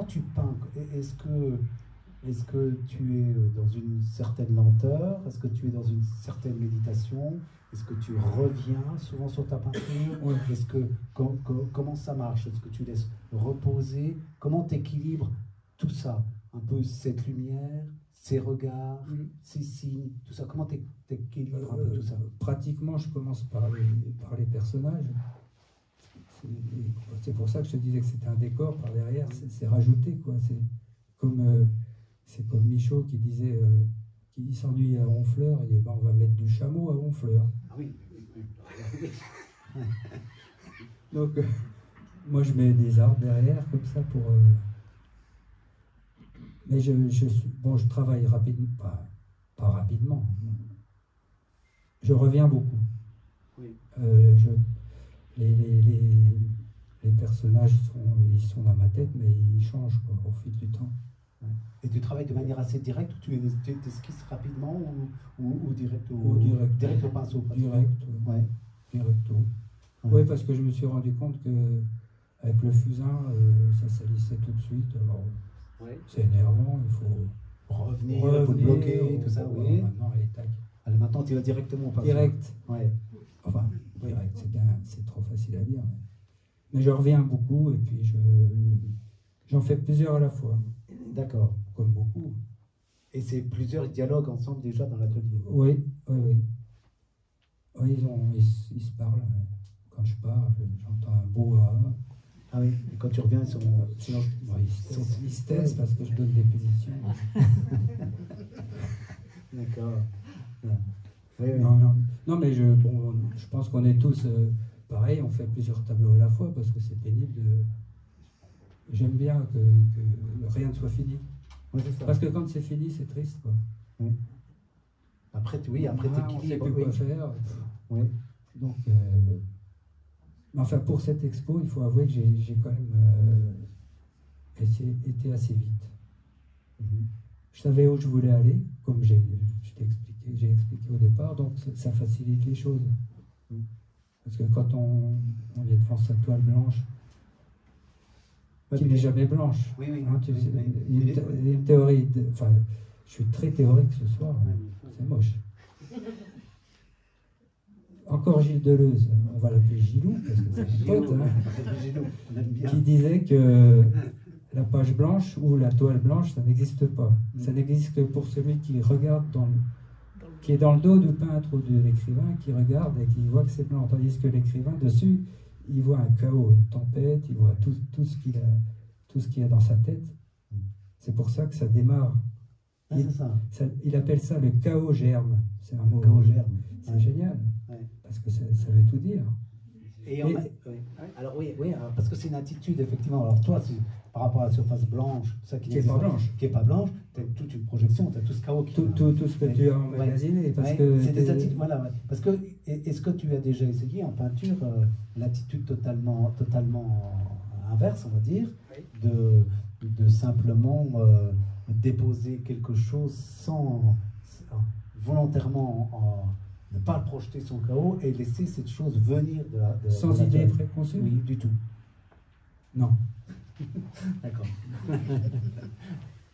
tu peins? Est-ce que tu es dans une certaine lenteur? Est-ce que tu es dans une certaine méditation? Est-ce que tu reviens souvent sur ta peinture? Oui. Comment ça marche? Est-ce que tu laisses reposer? Comment tu équilibres tout ça? Un peu cette lumière, ces regards, ces signes, tout ça. Comment tu équilibres un peu tout ça? Pratiquement, je commence par les personnages. C'est pour ça que je te disais que c'était un décor par derrière, c'est rajouté, quoi. C'est comme Michaud qui disait, qui s'ennuie à Honfleur, il dit bah, on va mettre du chameau à Honfleur. Ah oui. Donc, moi, je mets des arbres derrière, comme ça, pour... Mais je travaille rapidement, pas rapidement. Je reviens beaucoup. Oui. Les personnages, ils sont dans ma tête, mais ils changent quoi, au fil du temps. Ouais. Et tu travailles de manière assez directe, ou tu esquisses rapidement, ou direct au, direct au pinceau? Direct, ouais. Directo. Ouais. Oui, parce que je me suis rendu compte que avec le fusain, ça salissait tout de suite. Alors, ouais. C'est énervant, il faut revenir, il faut bloquer, tout ça, oui. Maintenant, allez, tac. Alors maintenant, tu vas directement au pinceau. Direct. Ouais. Enfin, direct, c'est trop facile à dire. Mais je reviens beaucoup et puis j'en fais plusieurs à la fois. D'accord. Comme beaucoup. Et c'est plusieurs dialogues ensemble déjà dans l'atelier? Oui. Oui, ils se parlent. Quand je pars, j'entends un beau A. Ah oui, et quand tu reviens, ils sont... Ils se taisent parce que je donne des punitions. D'accord. Ouais. Oui. Non, mais je pense qu'on est tous pareil, on fait plusieurs tableaux à la fois parce que c'est pénible de... J'aime bien que rien ne soit fini. Oui, c'est ça. Parce que quand c'est fini, c'est triste, quoi. Oui. Après, après on ne sait plus quoi faire. Oui. Donc, enfin, pour cette expo, il faut avouer que j'ai quand même été assez vite. Je savais où je voulais aller, comme j'ai expliqué au départ, donc ça facilite les choses. Parce que quand on est devant sa toile blanche, qui n'est jamais blanche, oui. Hein, il y a une théorie, enfin, je suis très théorique ce soir, c'est moche. Encore Gilles Deleuze, on va l'appeler Gilou, parce que c'est un pote, qui disait que la page blanche ou la toile blanche, ça n'existe pas. Ça n'existe que pour celui qui regarde qui est dans le dos du peintre ou de l'écrivain, qui regarde et qui voit que c'est blanc. Tandis que l'écrivain, dessus, il voit un chaos, une tempête, il voit tout ce qu'il y a dans sa tête. C'est pour ça que ça démarre. Il appelle ça le chaos germe. C'est un mot. Chaos germe. C'est génial. Ouais. Parce que ça veut tout dire. Alors oui, parce que c'est une attitude, effectivement. Alors toi, par rapport à la surface blanche, ça qui n'est pas blanche, tu as toute une projection, tu as tout ce chaos qui... Tout ce que tu as emmagasiné. Parce que c'est des attitudes, voilà. Parce que, est-ce que tu as déjà essayé en peinture l'attitude totalement inverse, on va dire, de simplement déposer quelque chose sans volontairement ne pas le projeter son chaos et laisser cette chose venir sans idée préconçue? Oui, du tout. Non. D'accord.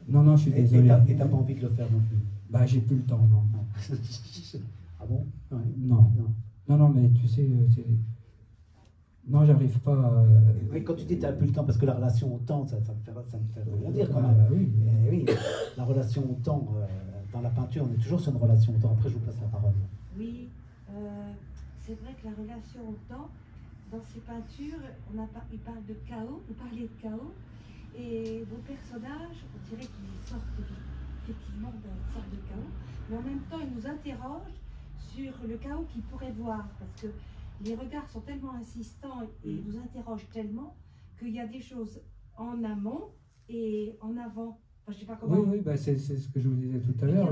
Non, je suis désolé. Et t'as pas envie de le faire non plus? Bah, j'ai plus le temps, non. Ah bon? Ouais. Non, mais tu sais, non, j'arrive pas à... Oui, quand tu dis t'as plus le temps, parce que la relation au temps, ça me fait rebondir quand même. Bah, oui. Oui, la relation au temps, dans la peinture, on est toujours sur une relation au temps. Après, je vous passe la parole. Oui, c'est vrai que la relation au temps, dans ces peintures, il parle de chaos, vous parlez de chaos, et vos personnages, on dirait qu'ils sortent effectivement d'une sorte de chaos, mais en même temps, ils nous interrogent sur le chaos qu'ils pourraient voir, parce que les regards sont tellement insistants et nous interrogent tellement qu'il y a des choses en amont et en avant. Enfin, je sais pas comment... Oui, bah c'est ce que je vous disais tout à l'heure,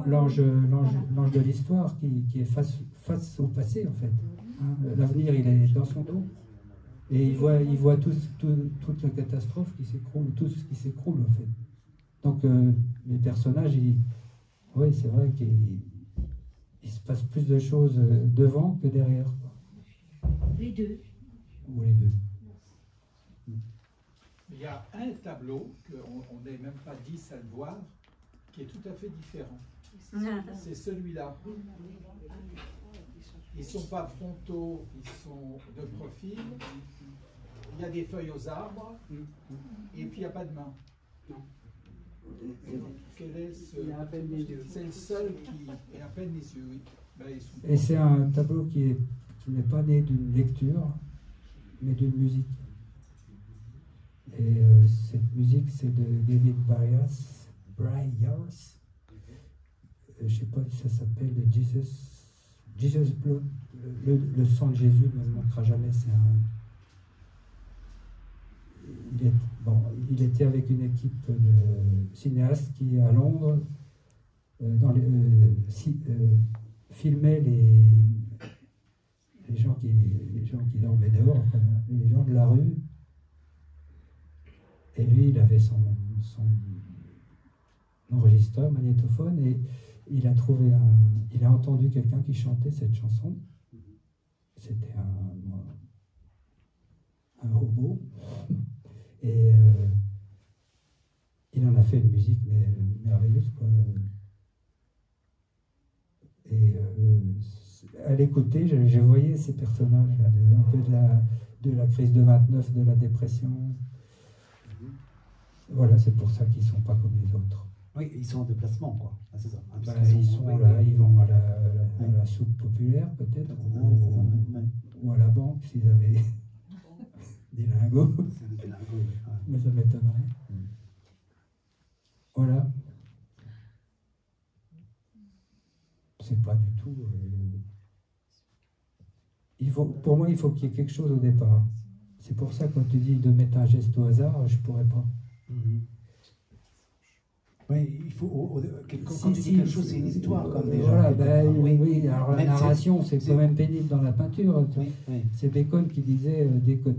l'ange de l'histoire qui est face au passé, en fait. Hein, l'avenir, il est dans son dos. Et il voit toute la catastrophe qui s'écroule, tout ce qui s'écroule, en fait. Donc, les personnages, oui, c'est vrai qu'il se passe plus de choses devant que derrière. Les deux. Ou les deux. Il y a un tableau qu'on n'est même pas 10 à le voir, qui est tout à fait différent. C'est celui-là. Ils ne sont pas frontaux, ils sont de profil. Il y a des feuilles aux arbres, et puis il n'y a pas de main. Quel est ce... C'est le seul qui est à peine les yeux, oui. Ben, et c'est un tableau qui n'est pas né d'une lecture, mais d'une musique. Et cette musique, c'est de David Bryars. Je ne sais pas si ça s'appelle Jesus Blood. Le sang de Jésus ne me manquera jamais. il était avec une équipe de cinéastes qui, à Londres, filmait les gens qui dormaient dehors, les gens de la rue. Et lui, il avait son enregistreur, magnétophone, et il a entendu quelqu'un qui chantait cette chanson. C'était un robot. Et il en a fait une musique merveilleuse, quoi. Et à l'écouter, je voyais ces personnages, là, un peu de la crise de 29, de la dépression. Voilà, c'est pour ça qu'ils ne sont pas comme les autres. Oui, ils sont en déplacement, quoi. Ah, c'est ça. Ah, ils sont là, ils vont à la soupe populaire, peut-être, ou à la banque, s'ils avaient des lingots. Mais ça m'étonnerait. Voilà. C'est pas du tout... pour moi, il faut qu'il y ait quelque chose au départ. C'est pour ça, quand tu dis de mettre un geste au hasard, je pourrais pas. Oui, il faut... Quand tu dis quelque chose, c'est une histoire, comme déjà. Voilà, oui, alors la narration, c'est quand même pénible dans la peinture. Oui. C'est Bacon qui disait, dès que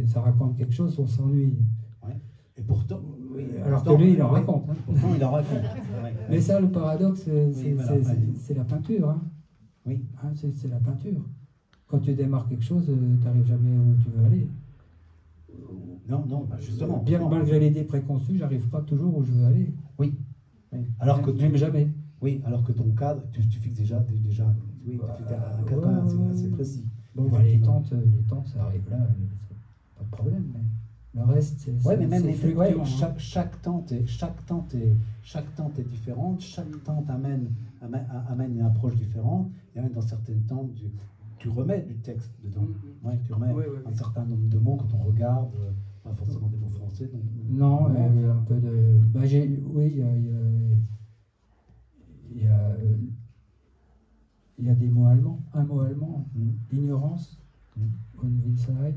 ça raconte quelque chose, on s'ennuie. Ouais. Et pourtant... Alors que lui, il en raconte. Hein. Pourtant, il en raconte. Mais ça, le paradoxe, c'est la peinture. Hein. Oui. Hein, c'est la peinture. Quand tu démarres quelque chose, tu n'arrives jamais où tu veux aller. Non, justement. Bien malgré l'idée préconçue, j'arrive pas toujours où je veux aller. Oui. Alors que même jamais. Oui, alors que ton cadre, tu fixes déjà oui, un cadre assez précis. Bon, les tentes, ça arrive là, c'est pas de problème. Mais le reste, c'est fluctuant. Chaque tente est différente. Chaque tente amène une approche différente. Et même dans certaines tentes, tu remets du texte dedans. Tu remets un certain nombre de mots quand on regarde, pas forcément des mots français. Donc, non, un peu de... il y a des mots allemands. Un mot allemand, ignorance, Unwissenheit,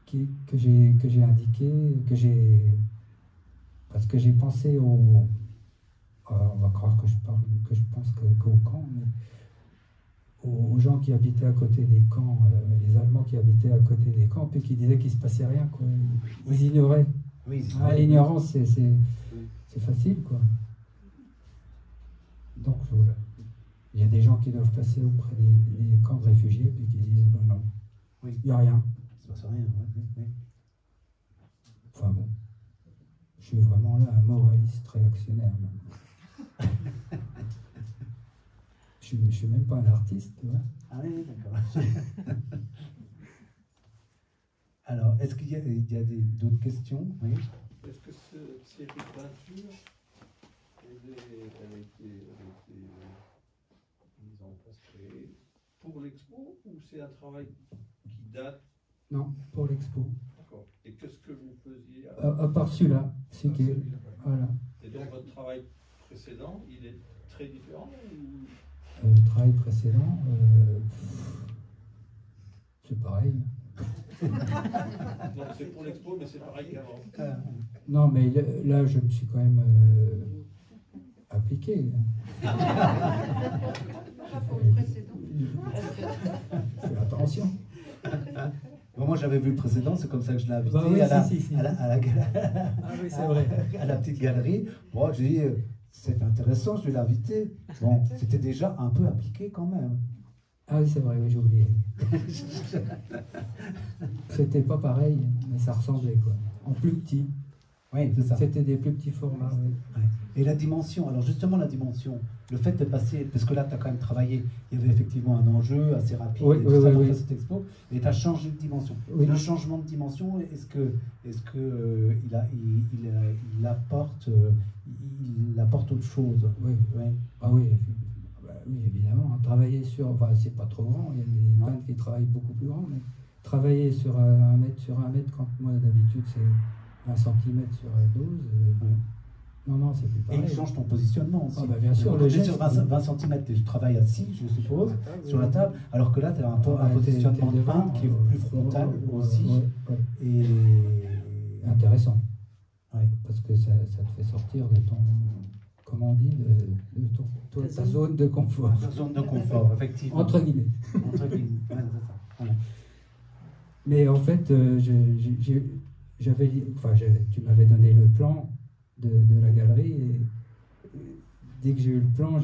que j'ai indiqué, parce que j'ai pensé on va croire que je pense qu'au camp, mais aux gens qui habitaient à côté des camps, les Allemands qui habitaient à côté des camps, puis qui disaient qu'il ne se passait rien, quoi. Ils ignoraient. L'ignorance, c'est facile, quoi. Donc, voilà. Il y a des gens qui doivent passer auprès des camps de réfugiés, puis qui disent, ben non, il n'y a rien. Il ne se passe rien, Enfin bon, je suis vraiment là un moraliste réactionnaire, même. Je ne suis même pas un artiste, tu vois. Ah oui, d'accord. Alors, est-ce qu'il y a d'autres questions? Oui. Est-ce que cette série de peintures, elle a été mise en place, créée pour l'expo, ou c'est un travail qui date? Non, pour l'expo. D'accord. Et qu'est-ce que vous faisiez à part celui-là, voilà. Et donc votre travail précédent, il est très différent ou... Travail précédent, c'est pareil. Donc c'est pour l'expo, mais c'est pareil qu'avant. Non, mais là, je me suis quand même appliqué. Fais attention. Bon, moi, j'avais vu le précédent, c'est comme ça que je l'ai invité à la petite galerie. Bon, j'ai dit, c'est intéressant, je vais l'inviter. Bon, c'était déjà un peu appliqué quand même. Ah oui, c'est vrai, oui, j'ai oublié. C'était pas pareil, mais ça ressemblait, quoi. En plus petit. Oui, c'est ça. C'était des plus petits formats, oui. Ouais. Et la dimension, alors justement la dimension, le fait de passer, parce que là tu as quand même travaillé, il y avait effectivement un enjeu assez rapide pour faire cette expo, et tu as changé de dimension. Oui. Le changement de dimension, est-ce que il apporte autre chose? Oui. Ah oui, oui, évidemment. Travailler sur, enfin c'est pas trop grand, il y a des peintres qui travaillent beaucoup plus grand, mais travailler sur 1 mètre sur 1 mètre, quand moi d'habitude c'est 1 centimètre sur 12. Non, c'est plus pareil. Et il change ton positionnement aussi. Ah bah bien sûr, le geste, sur 20 cm, tu travailles assis, je suppose, sur la table, alors que là, tu as un positionnement de peintre qui est plus frontal aussi. Et intéressant. Ouais. Parce que ça te fait sortir de ton, comment on dit, de ta zone de confort. La zone de confort, effectivement. Entre guillemets. Entre guillemets, ouais, c'est ça. Voilà. Mais en fait, tu m'avais donné le plan de la galerie et dès que j'ai eu le plan,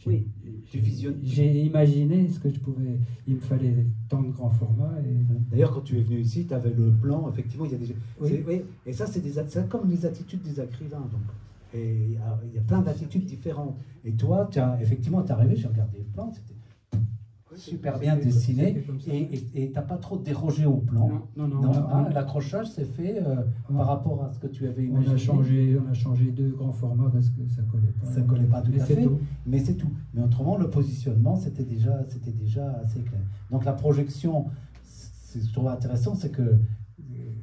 Oui, tu visionnes. j'ai imaginé ce que je pouvais. Il me fallait tant de grands formats. D'ailleurs, quand tu es venu ici, tu avais le plan, effectivement, il y a des. Oui. Oui, et ça, c'est comme les attitudes des écrivains. Donc. Et alors, il y a plein d'attitudes différentes. Et toi, effectivement, tu es arrivé, j'ai regardé le plan, c'était super bien dessiné, et tu n'as pas trop dérogé au plan. Non. L'accrochage s'est fait par rapport à ce que tu avais imaginé. On a changé 2 grands formats parce que ça collait pas. Ça collait pas tout à fait, tout. mais c'est tout. Mais autrement, le positionnement, c'était déjà assez clair. Donc la projection, ce que je trouve intéressant, c'est que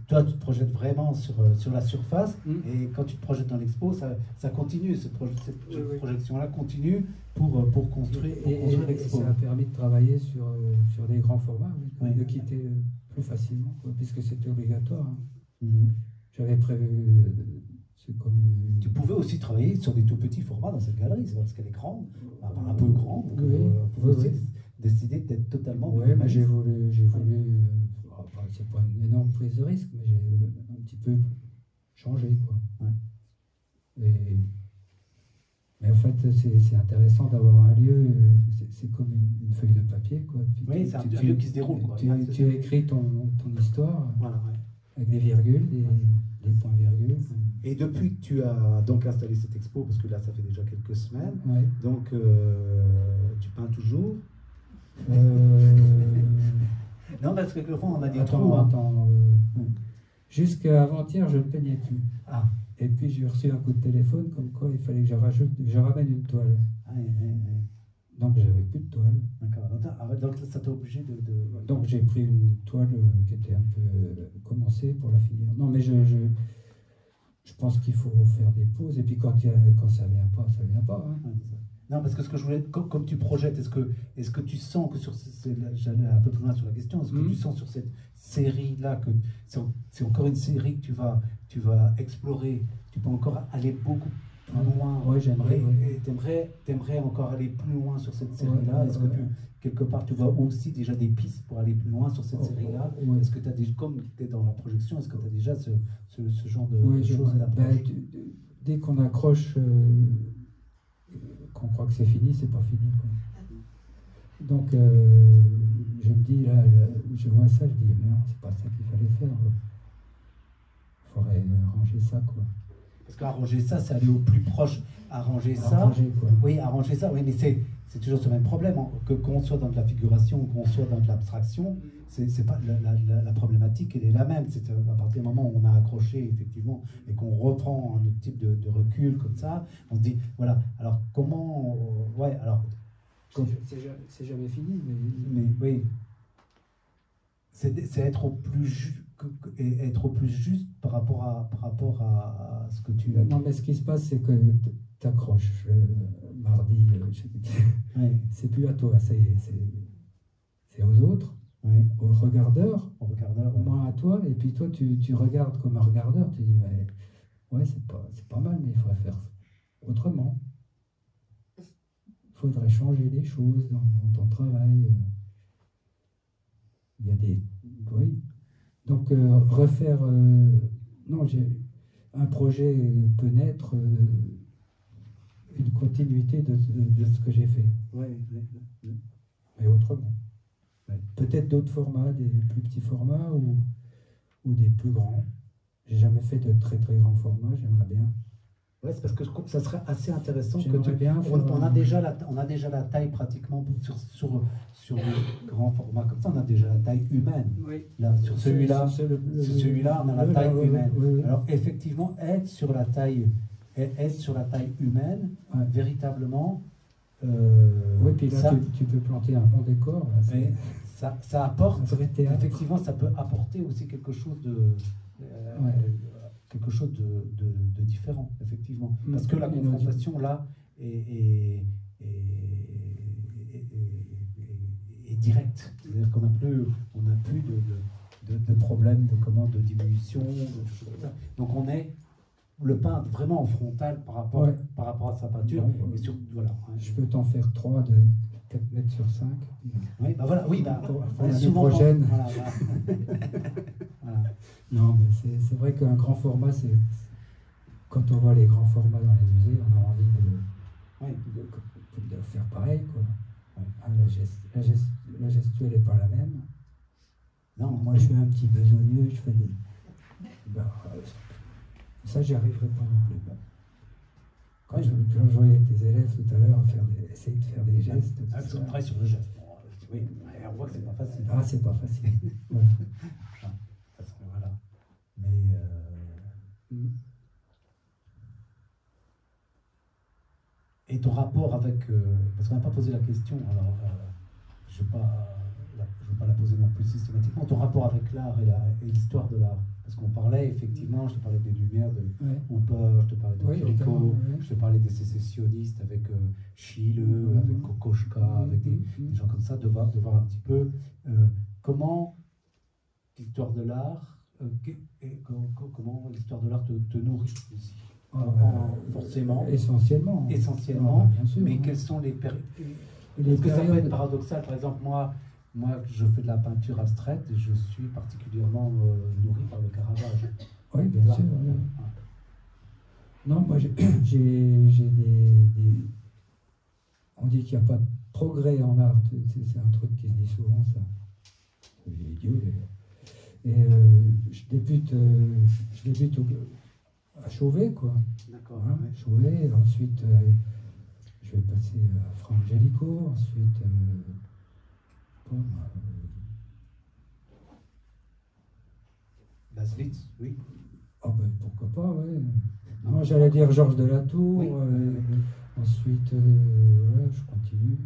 toi, tu te projettes vraiment sur la surface, et quand tu te projettes dans l'expo, ça continue, cette projection-là continue pour construire l'expo. Et ça a permis de travailler sur des grands formats, de quitter plus facilement, puisque c'était obligatoire. J'avais prévu, c'est comme une... Tu pouvais aussi travailler sur des tout petits formats dans cette galerie, c'est parce qu'elle est grande, un peu grande, on pouvait aussi décider d'être totalement... Oui, mais j'ai voulu c'est pas une énorme prise de risque, mais j'ai un petit peu changé, quoi. Ouais. Mais en fait, c'est intéressant d'avoir un lieu, c'est comme une feuille de papier, quoi. Oui, c'est un lieu qui se déroule, quoi. Tu écris ton histoire, voilà, avec des virgules, des points-virgules. Et depuis que tu as donc installé cette expo, parce que là, ça fait déjà quelques semaines, donc tu peins toujours. Non, parce que quelquefois, on a des trous. Jusqu'à avant-hier, je ne peignais plus. Ah. Et puis, j'ai reçu un coup de téléphone comme quoi il fallait que je ramène une toile. Donc, j'avais plus de toile. D'accord. Donc, ça t'a obligé de... Donc, j'ai pris une toile qui était un peu commencée pour la finir. Non, mais je pense qu'il faut faire des pauses. Et puis, quand ça vient pas, ça vient pas. Hein. Non, parce que ce que je voulais, comme tu projettes, est-ce que tu sens que j'allais un peu plus loin sur la question, est-ce que tu sens sur cette série-là que c'est encore une série que tu vas explorer, tu peux encore aller beaucoup plus loin. Oui, j'aimerais. Et t'aimerais encore aller plus loin sur cette série-là. Est-ce que quelque part, tu vois aussi déjà des pistes pour aller plus loin sur cette série-là? Est-ce que tu as déjà, comme tu es dans la projection, est-ce que tu as déjà ce genre de choses d'approche? Dès qu'on accroche... qu'on croit que c'est fini, c'est pas fini, quoi. Donc je me dis, là, je vois ça, je dis, mais non, c'est pas ça qu'il fallait faire. Il faudrait arranger ça, quoi. Parce qu'arranger ça, c'est aller au plus proche. Arranger ça, quoi. Oui, arranger ça, oui, mais c'est toujours ce même problème, hein, que qu'on soit dans de la figuration ou qu'on soit dans de l'abstraction, c'est pas la problématique, elle est la même. C'est à partir du moment où on a accroché effectivement et qu'on reprend un autre type de recul comme ça, on se dit voilà. Alors comment, alors c'est jamais fini, mais oui, c'est être au plus juste par rapport à ce que tu as. Non, mais ce qui se passe, c'est que tu accroches mardi, c'est plus à toi, c'est aux autres. Au regardeur, moins à toi, et puis toi tu regardes comme un regardeur, tu dis mais ouais c'est pas mal, mais il faudrait faire autrement. Il faudrait changer des choses dans ton travail. Il y a des... Oui. Donc refaire... non, un projet peut naître une continuité de ce que j'ai fait. Mais autrement. Peut-être d'autres formats, des plus petits formats ou des plus grands. J'ai jamais fait de très très grands formats, j'aimerais bien. Ouais, c'est parce que ça serait assez intéressant que on a déjà la taille pratiquement sur le grand format comme ça, on a déjà la taille humaine. Oui. Là, sur celui-là, on a la taille humaine. Oui. Alors effectivement, être sur la taille humaine, véritablement. Oui, puis là, tu peux planter un bon décor. Là, ça apporte, effectivement, ça peut apporter aussi quelque chose de différent, effectivement. Parce que la confrontation, là, est directe. C'est-à-dire qu'on n'a plus de problèmes, de diminution, de choses comme ça. Donc on est le peintre vraiment en frontal par rapport à sa peinture. Bon, et voilà. Je peux t'en faire 3 de 4 mètres sur 5. Oui, bah voilà, oui, bah, Pour on est l'année souvent prochaine. Voilà, voilà. Voilà. Non, mais c'est vrai qu'un grand format, c'est quand on voit les grands formats dans les musées, on a envie de faire pareil, quoi. Ah, la gestuelle n'est pas la même. Non, moi je suis un petit besogneux, je fais des. Ça, j'y arriverai pas non plus. Quand je voyais tes élèves tout à l'heure essayer de faire des gestes. Parce qu'on travaille sur le geste. Oui, on voit que c'est pas facile. Ah, c'est pas facile. Voilà. Parce que voilà. Mais. Et ton rapport avec. Parce qu'on n'a pas posé la question, alors je ne vais pas la poser non plus systématiquement. Ton rapport avec l'art et l'histoire de l'art. Parce qu'on parlait effectivement, je te parlais des Lumières de Hooper, je te parlais de Chirico, je te parlais des sécessionnistes avec Schiele, avec Kokoschka, avec des gens comme ça, de voir un petit peu comment l'histoire de l'art, comment l'histoire de l'art te nourrit aussi. Forcément. Essentiellement. Bien sûr, mais quelles sont les périodes? Est-ce que ça peut être paradoxal? Par exemple, moi, je fais de la peinture abstraite et je suis particulièrement nourri par le Caravage. Oui, bien sûr. Oui. Non, moi, j'ai des... On dit qu'il n'y a pas de progrès en art. C'est un truc qui se dit souvent, ça. C'est idiot, d'ailleurs. Et je débute à Chauvet, quoi. D'accord. Hein, Chauvet, ensuite, je vais passer à Fra Angelico, ensuite... Baselitz, oui. Ah ben pourquoi pas, ouais. Moi j'allais dire Georges de la Tour, ensuite voilà, je continue.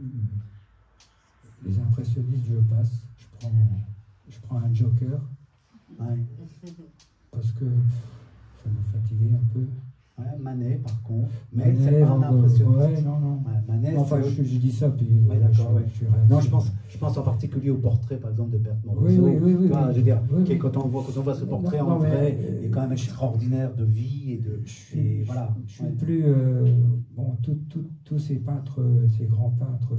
Les impressionnistes, je passe. Je prends un Joker. Parce que ça me fatiguait un peu. Ouais, Manet par contre. Mais c'est pas un impressionniste. Ouais, non. Ouais, Manet, enfin, je dis ça, puis. Ouais, d'accord, non, je pense en particulier au portrait, par exemple, de Bertrand Rousseau. Oui. Tu vois, je veux dire, quand on voit ce portrait en vrai, il est quand même extraordinaire de vie et de. Voilà. Je suis plus. Bon, tous ces peintres, ces grands peintres.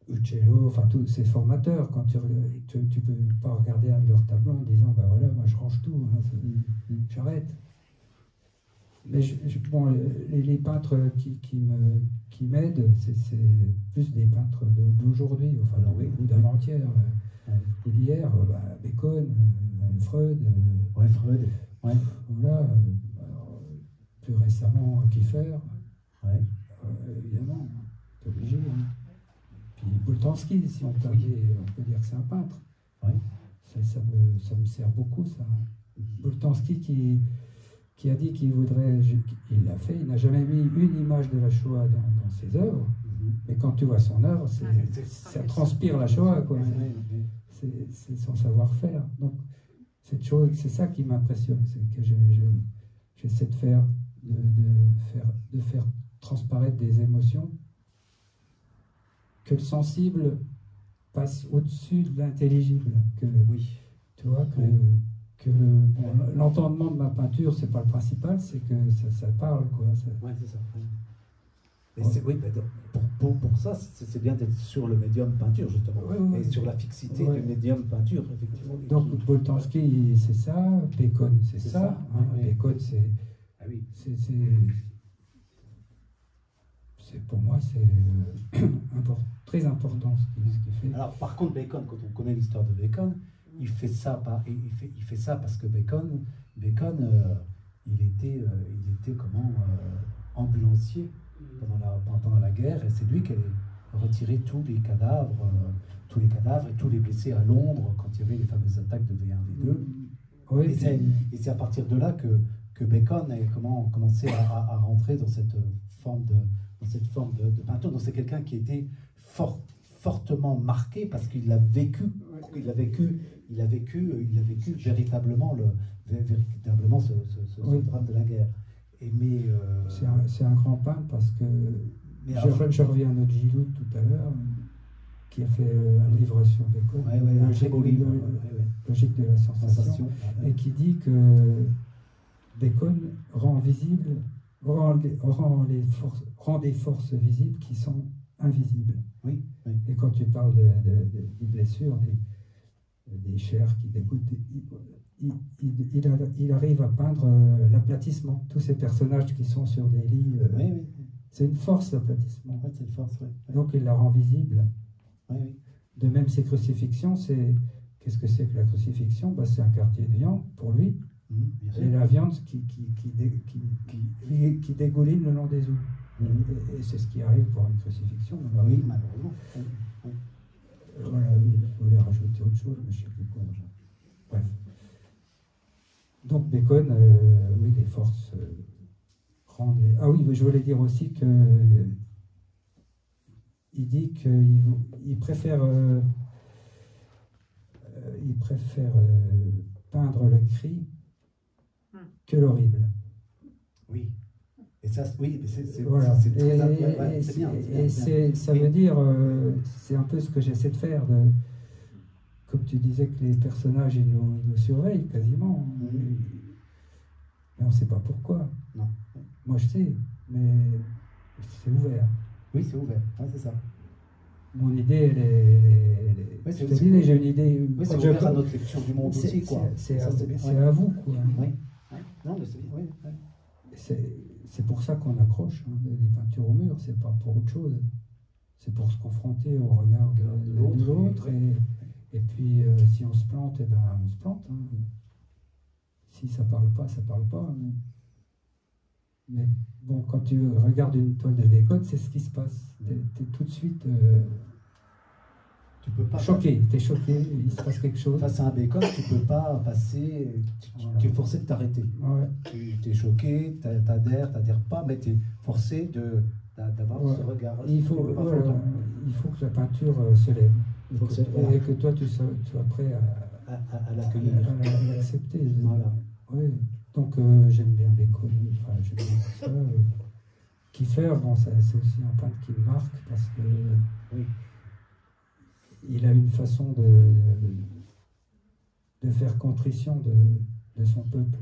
Uccello, enfin tous ces formateurs, quand tu peux pas regarder un de leurs tableaux en disant ben voilà, moi je range tout, hein, j'arrête. Mais bon, les peintres qui m'aident, c'est plus des peintres d'aujourd'hui, enfin ou d'avant-hier, ou d'hier, Bacon, Freud. Freud. Voilà, plus récemment Kiefer. Évidemment, c'est obligé. Hein. Puis Boltanski, si on peut dire que c'est un peintre. Ça me sert beaucoup, ça. Boltanski qui a dit qu'il voudrait... Il l'a fait, il n'a jamais mis une image de la Shoah dans ses œuvres. Mais quand tu vois son œuvre, ça transpire la Shoah, quoi. C'est son savoir-faire. Donc, cette chose, c'est ça qui m'impressionne, c'est que j'essaie de faire transparaître des émotions, que le sensible passe au-dessus de l'intelligible. Tu vois, que l'entendement de ma peinture, c'est pas le principal, c'est que ça parle, quoi. C'est ça. Pour ça, c'est bien d'être sur le médium peinture, justement, et sur la fixité du médium peinture, effectivement. Donc, Boltanski, c'est ça, Bacon, c'est ça. Bacon, c'est... Pour moi, c'est très important ce qu'il fait. Alors, par contre, Bacon, quand on connaît l'histoire de Bacon, il fait ça parce que Bacon, il était ambulancier pendant la guerre, et c'est lui qui a retiré tous les cadavres et tous les blessés à Londres quand il y avait les fameuses attaques de V1, V2. Et c'est à partir de là que Bacon a commencé à rentrer dans cette forme de peinture. Donc c'est quelqu'un qui était fortement marqué parce qu'il a vécu véritablement ce drame de la guerre. C'est un grand peintre parce que je reviens à notre Gilou tout à l'heure, qui a fait un livre sur Bacon, un très beau livre, Logique de la sensation, et qui dit que Bacon rend visible, rend des forces visibles qui sont invisibles. Oui, oui. Et quand tu parles des blessures, des chairs qui dégoûtent, il arrive à peindre l'aplatissement. Tous ces personnages qui sont sur des lits, oui, oui. C'est une force, l'aplatissement. En fait, c'est une force, oui. Donc il la rend visible. Oui, oui. De même, ces crucifixions, qu'est-ce que c'est que la crucifixion? Ben, c'est un quartier de viande pour lui. Bien sûr. Et la viande qui dégouline le long des os. Et c'est ce qui arrive pour une crucifixion. Oui, malheureusement. Oui. Voilà, je voulais rajouter autre chose, mais je ne sais plus quoi. Bref. Donc Bacon, oui, les forces rendent les... Ah oui, je voulais dire aussi que il dit qu'il préfère peindre le cri que l'horrible. Oui. Et ça, oui, c'est voilà. très bien. Ça veut dire, c'est un peu ce que j'essaie de faire. Comme tu disais que les personnages, ils nous surveillent quasiment. Mais on ne sait pas pourquoi. Non. Moi, je sais, mais c'est ouvert. Oui, c'est ouvert. Ouais, c'est ça. Mon idée, elle est... Oui, je te disais, j'ai une idée... Oui, c'est ouvert à notre lecture du monde aussi, quoi. C'est à vous, quoi. Oui. Non, mais c'est bien, oui. C'est pour ça qu'on accroche les peintures au mur, c'est pas pour autre chose. C'est pour se confronter au regard de l'autre. Et puis, si on se plante, eh ben, on se plante. Hein. Si ça parle pas, ça parle pas. Mais bon, quand tu regardes une toile de Bacon, c'est ce qui se passe. T'es tout de suite tu peux pas choqué. T'es choqué, il se passe quelque chose. Face à un Bacon, tu peux pas passer. Tu es forcé de t'arrêter. Ouais. Tu es choqué, t'adhères pas, mais tu es forcé d'avoir ce regard. Il faut que la peinture se lève. Et que toi, tu sois prêt à l'accueillir. À l'accepter. Voilà. Oui. Donc j'aime bien Bacon, enfin j'aime bien ça. Kiefer, bon, c'est aussi un peintre qui me marque parce que il a une façon de faire contrition de son peuple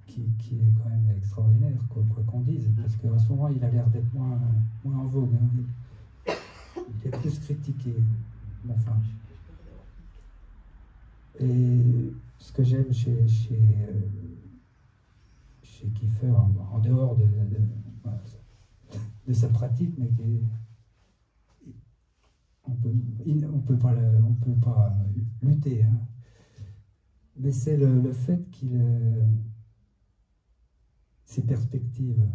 qui est quand même extraordinaire, quoi qu'on dise, parce qu'en ce moment il a l'air d'être moins en vogue. Hein. Il est plus critiqué. Bon, enfin. Et ce que j'aime chez Kiefer, en dehors de sa pratique, mais on peut pas lutter, hein. Mais c'est le fait ses perspectives,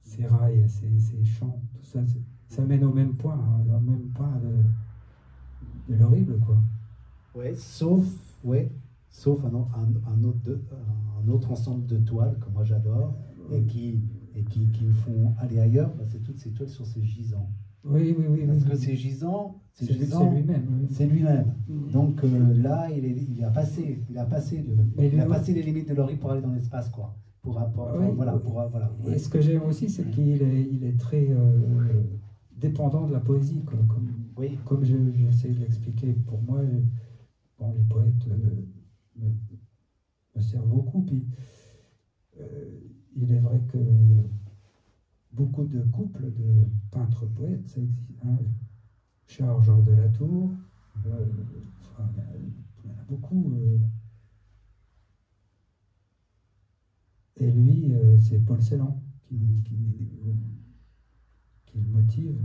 ses rails, ses champs, tout ça, ça mène au même point, hein, au même point de l'horrible, quoi. Ouais, sauf un autre ensemble de toiles que moi j'adore et qui me font aller ailleurs, bah, c'est toutes ces toiles sur ces gisants. Oui. Parce que ces gisants, c'est lui-même. Oui. C'est lui-même. Donc là, il a passé les limites de l'horrible pour aller dans l'espace, quoi. Voilà. Et ce que j'aime aussi, c'est qu'il est très dépendant de la poésie, quoi. Comme j'essaie de l'expliquer. Pour moi, les poètes me servent beaucoup. Puis il est vrai que beaucoup de couples de peintres-poètes, ça existe. Hein. Charles de la Tour, il y en a beaucoup. Et lui, c'est Paul Celan qui le motive.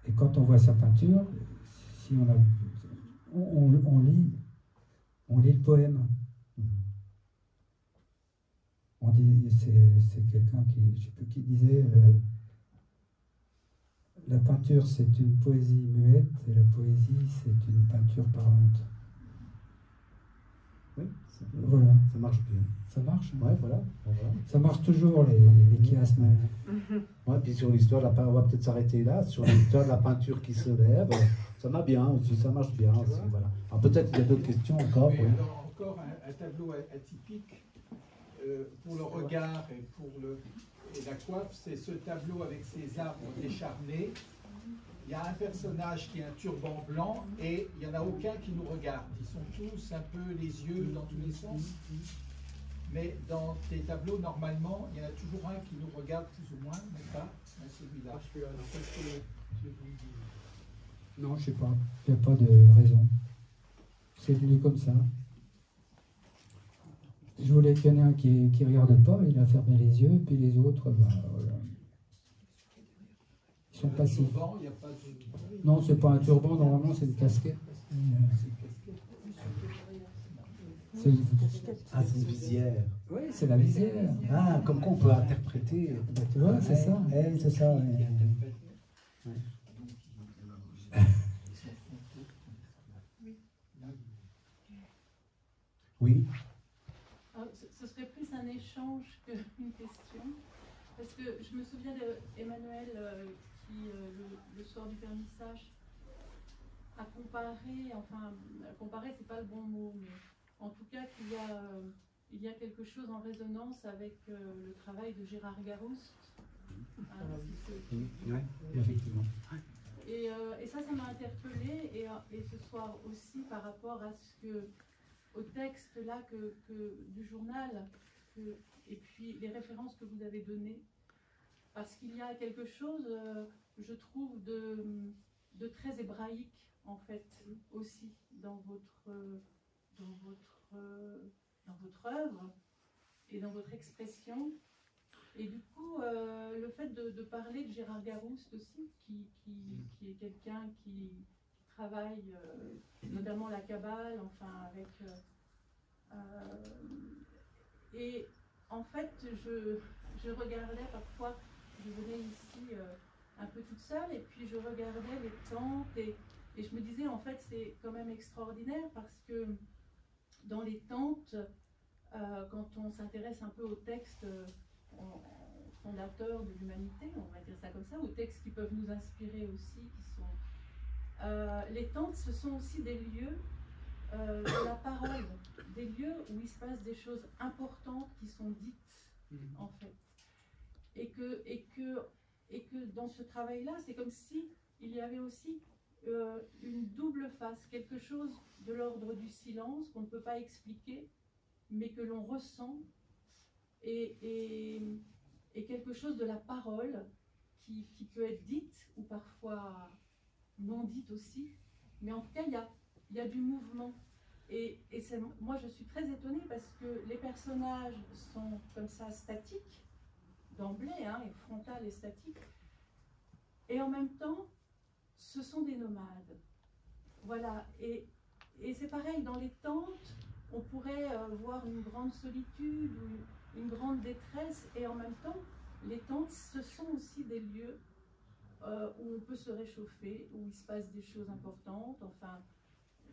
Et quand on voit sa peinture, si on lit le poème. On dit, c'est quelqu'un qui, je sais plus qui disait, la peinture c'est une poésie muette et la poésie c'est une peinture parlante. Oui, voilà. Ça marche bien. Ça marche. Ouais, voilà. Ça marche toujours les chiasmes. Ouais, puis sur l'histoire, on va peut-être s'arrêter là, sur l'histoire de la peinture qui se lève. Ça m'a bien aussi, ça marche bien aussi. Voilà. Alors peut-être qu'il y a d'autres questions encore. Oui, alors encore un tableau atypique pour le regard et la coiffe, c'est ce tableau avec ces arbres décharnés il y a un personnage qui a un turban blanc et il n'y en a aucun qui nous regarde. Ils sont tous un peu les yeux dans tous les sens. Mais dans tes tableaux, normalement, il y en a toujours un qui nous regarde plus ou moins, mais pas celui-là. Non, je sais pas. Il n'y a pas de raison. C'est venu comme ça. Je voulais qu'il y en ait un qui ne regarde pas, il a fermé les yeux, puis les autres, bah, voilà. Ils sont passifs. Non, c'est pas un turban, normalement c'est une casquette. Ah, c'est une visière. Oui, c'est la visière. Ah, comme quoi on peut interpréter. Bah, tu vois, c'est ça. C'est ça. Oui. Ce serait plus un échange qu'une question. Parce que je me souviens d'Emmanuel qui, le soir du vernissage, a comparé, enfin, comparer, c'est pas le bon mot, mais en tout cas il y a quelque chose en résonance avec le travail de Gérard Garouste. Oui, effectivement. Et ça m'a interpellée, et ce soir aussi par rapport à au texte là du journal, et puis les références que vous avez données, parce qu'il y a quelque chose, je trouve, de très hébraïque en fait aussi dans votre œuvre et dans votre expression. Et du coup, le fait de parler de Gérard Garouste aussi, qui est quelqu'un qui travaille notamment la Kabbale, enfin avec... et en fait, je regardais parfois, je venais ici un peu toute seule, et puis je regardais les tentes, et je me disais, en fait, c'est quand même extraordinaire, parce que dans les tentes, quand on s'intéresse un peu aux textes fondateurs de l'humanité, on va dire ça comme ça, aux textes qui peuvent nous inspirer aussi, qui sont... les tentes, ce sont aussi des lieux de la parole, des lieux où il se passe des choses importantes qui sont dites, en fait. Et que dans ce travail-là, c'est comme si il y avait aussi une double face, quelque chose de l'ordre du silence qu'on ne peut pas expliquer, mais que l'on ressent, et quelque chose de la parole qui peut être dite, ou parfois non dite aussi, mais en tout cas, il y a du mouvement. Et moi, je suis très étonnée parce que les personnages sont comme ça statiques, d'emblée, hein, et frontal et statique, et en même temps, ce sont des nomades. Voilà, et c'est pareil, dans les tentes, on pourrait voir une grande solitude ou une grande détresse, et en même temps, les tentes, ce sont aussi des lieux où on peut se réchauffer, où il se passe des choses importantes, enfin,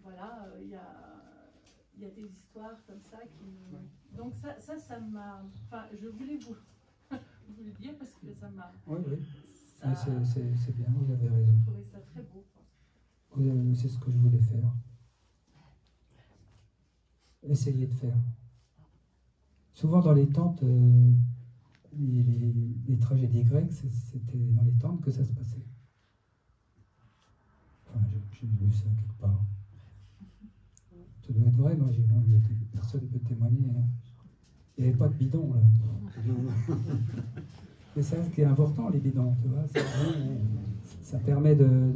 voilà, il y a des histoires comme ça qui me... Donc ça m'a... Enfin, je voulais vous le dire parce que ça m'a... Oui. C'est bien, vous avez raison. Je trouvais ça très beau. C'est ce que je voulais faire. Essayer de faire. Souvent dans les tentes, les tragédies grecques, c'était dans les tentes que ça se passait. Enfin, j'ai lu ça quelque part. Ça doit être vrai, moi, personne ne peut témoigner. Hein. Il n'y avait pas de bidon, là. Mais c'est ce qui est important, les bidons, tu vois. Ça permet de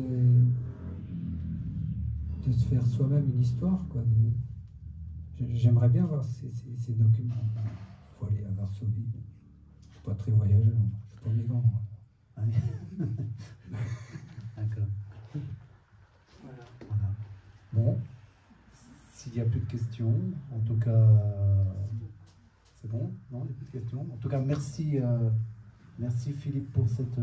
se faire soi-même une histoire, quoi. J'aimerais bien voir ces documents. Il faut aller à Varsovie. Je ne suis pas très voyageur, je ne suis pas migrant. D'accord. Voilà. Bon. S'il n'y a plus de questions, en tout cas, c'est bon, non, il n'y a plus de questions. En tout cas, merci Philippe pour cette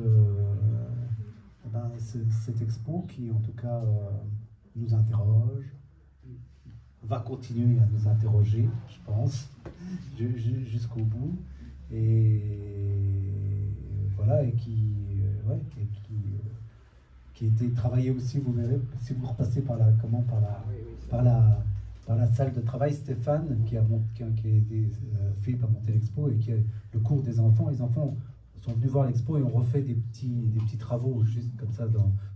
expo qui, en tout cas, nous interroge, va continuer à nous interroger, je pense, jusqu'au bout, et voilà, et qui a été travaillé aussi, vous verrez, si vous repassez par la salle de travail, Stéphane, Philippe a monté l'expo, et qui a le cours des enfants. Les enfants sont venus voir l'expo et ont refait des petits travaux juste comme ça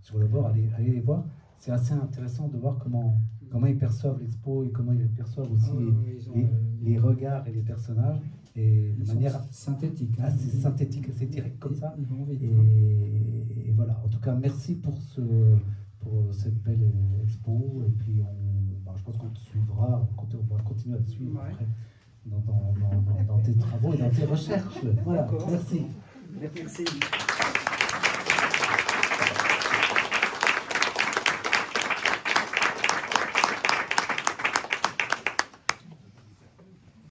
sur le bord. Allez les voir. C'est assez intéressant de voir comment ils perçoivent l'expo et comment ils perçoivent aussi les regards et les personnages. Et de manière synthétique. Assez synthétique, assez directe comme ça. Et voilà. En tout cas, merci pour cette belle expo. Et puis, je pense qu'on te suivra, on va continuer à te suivre après dans tes travaux et dans tes recherches. Voilà, merci. Merci.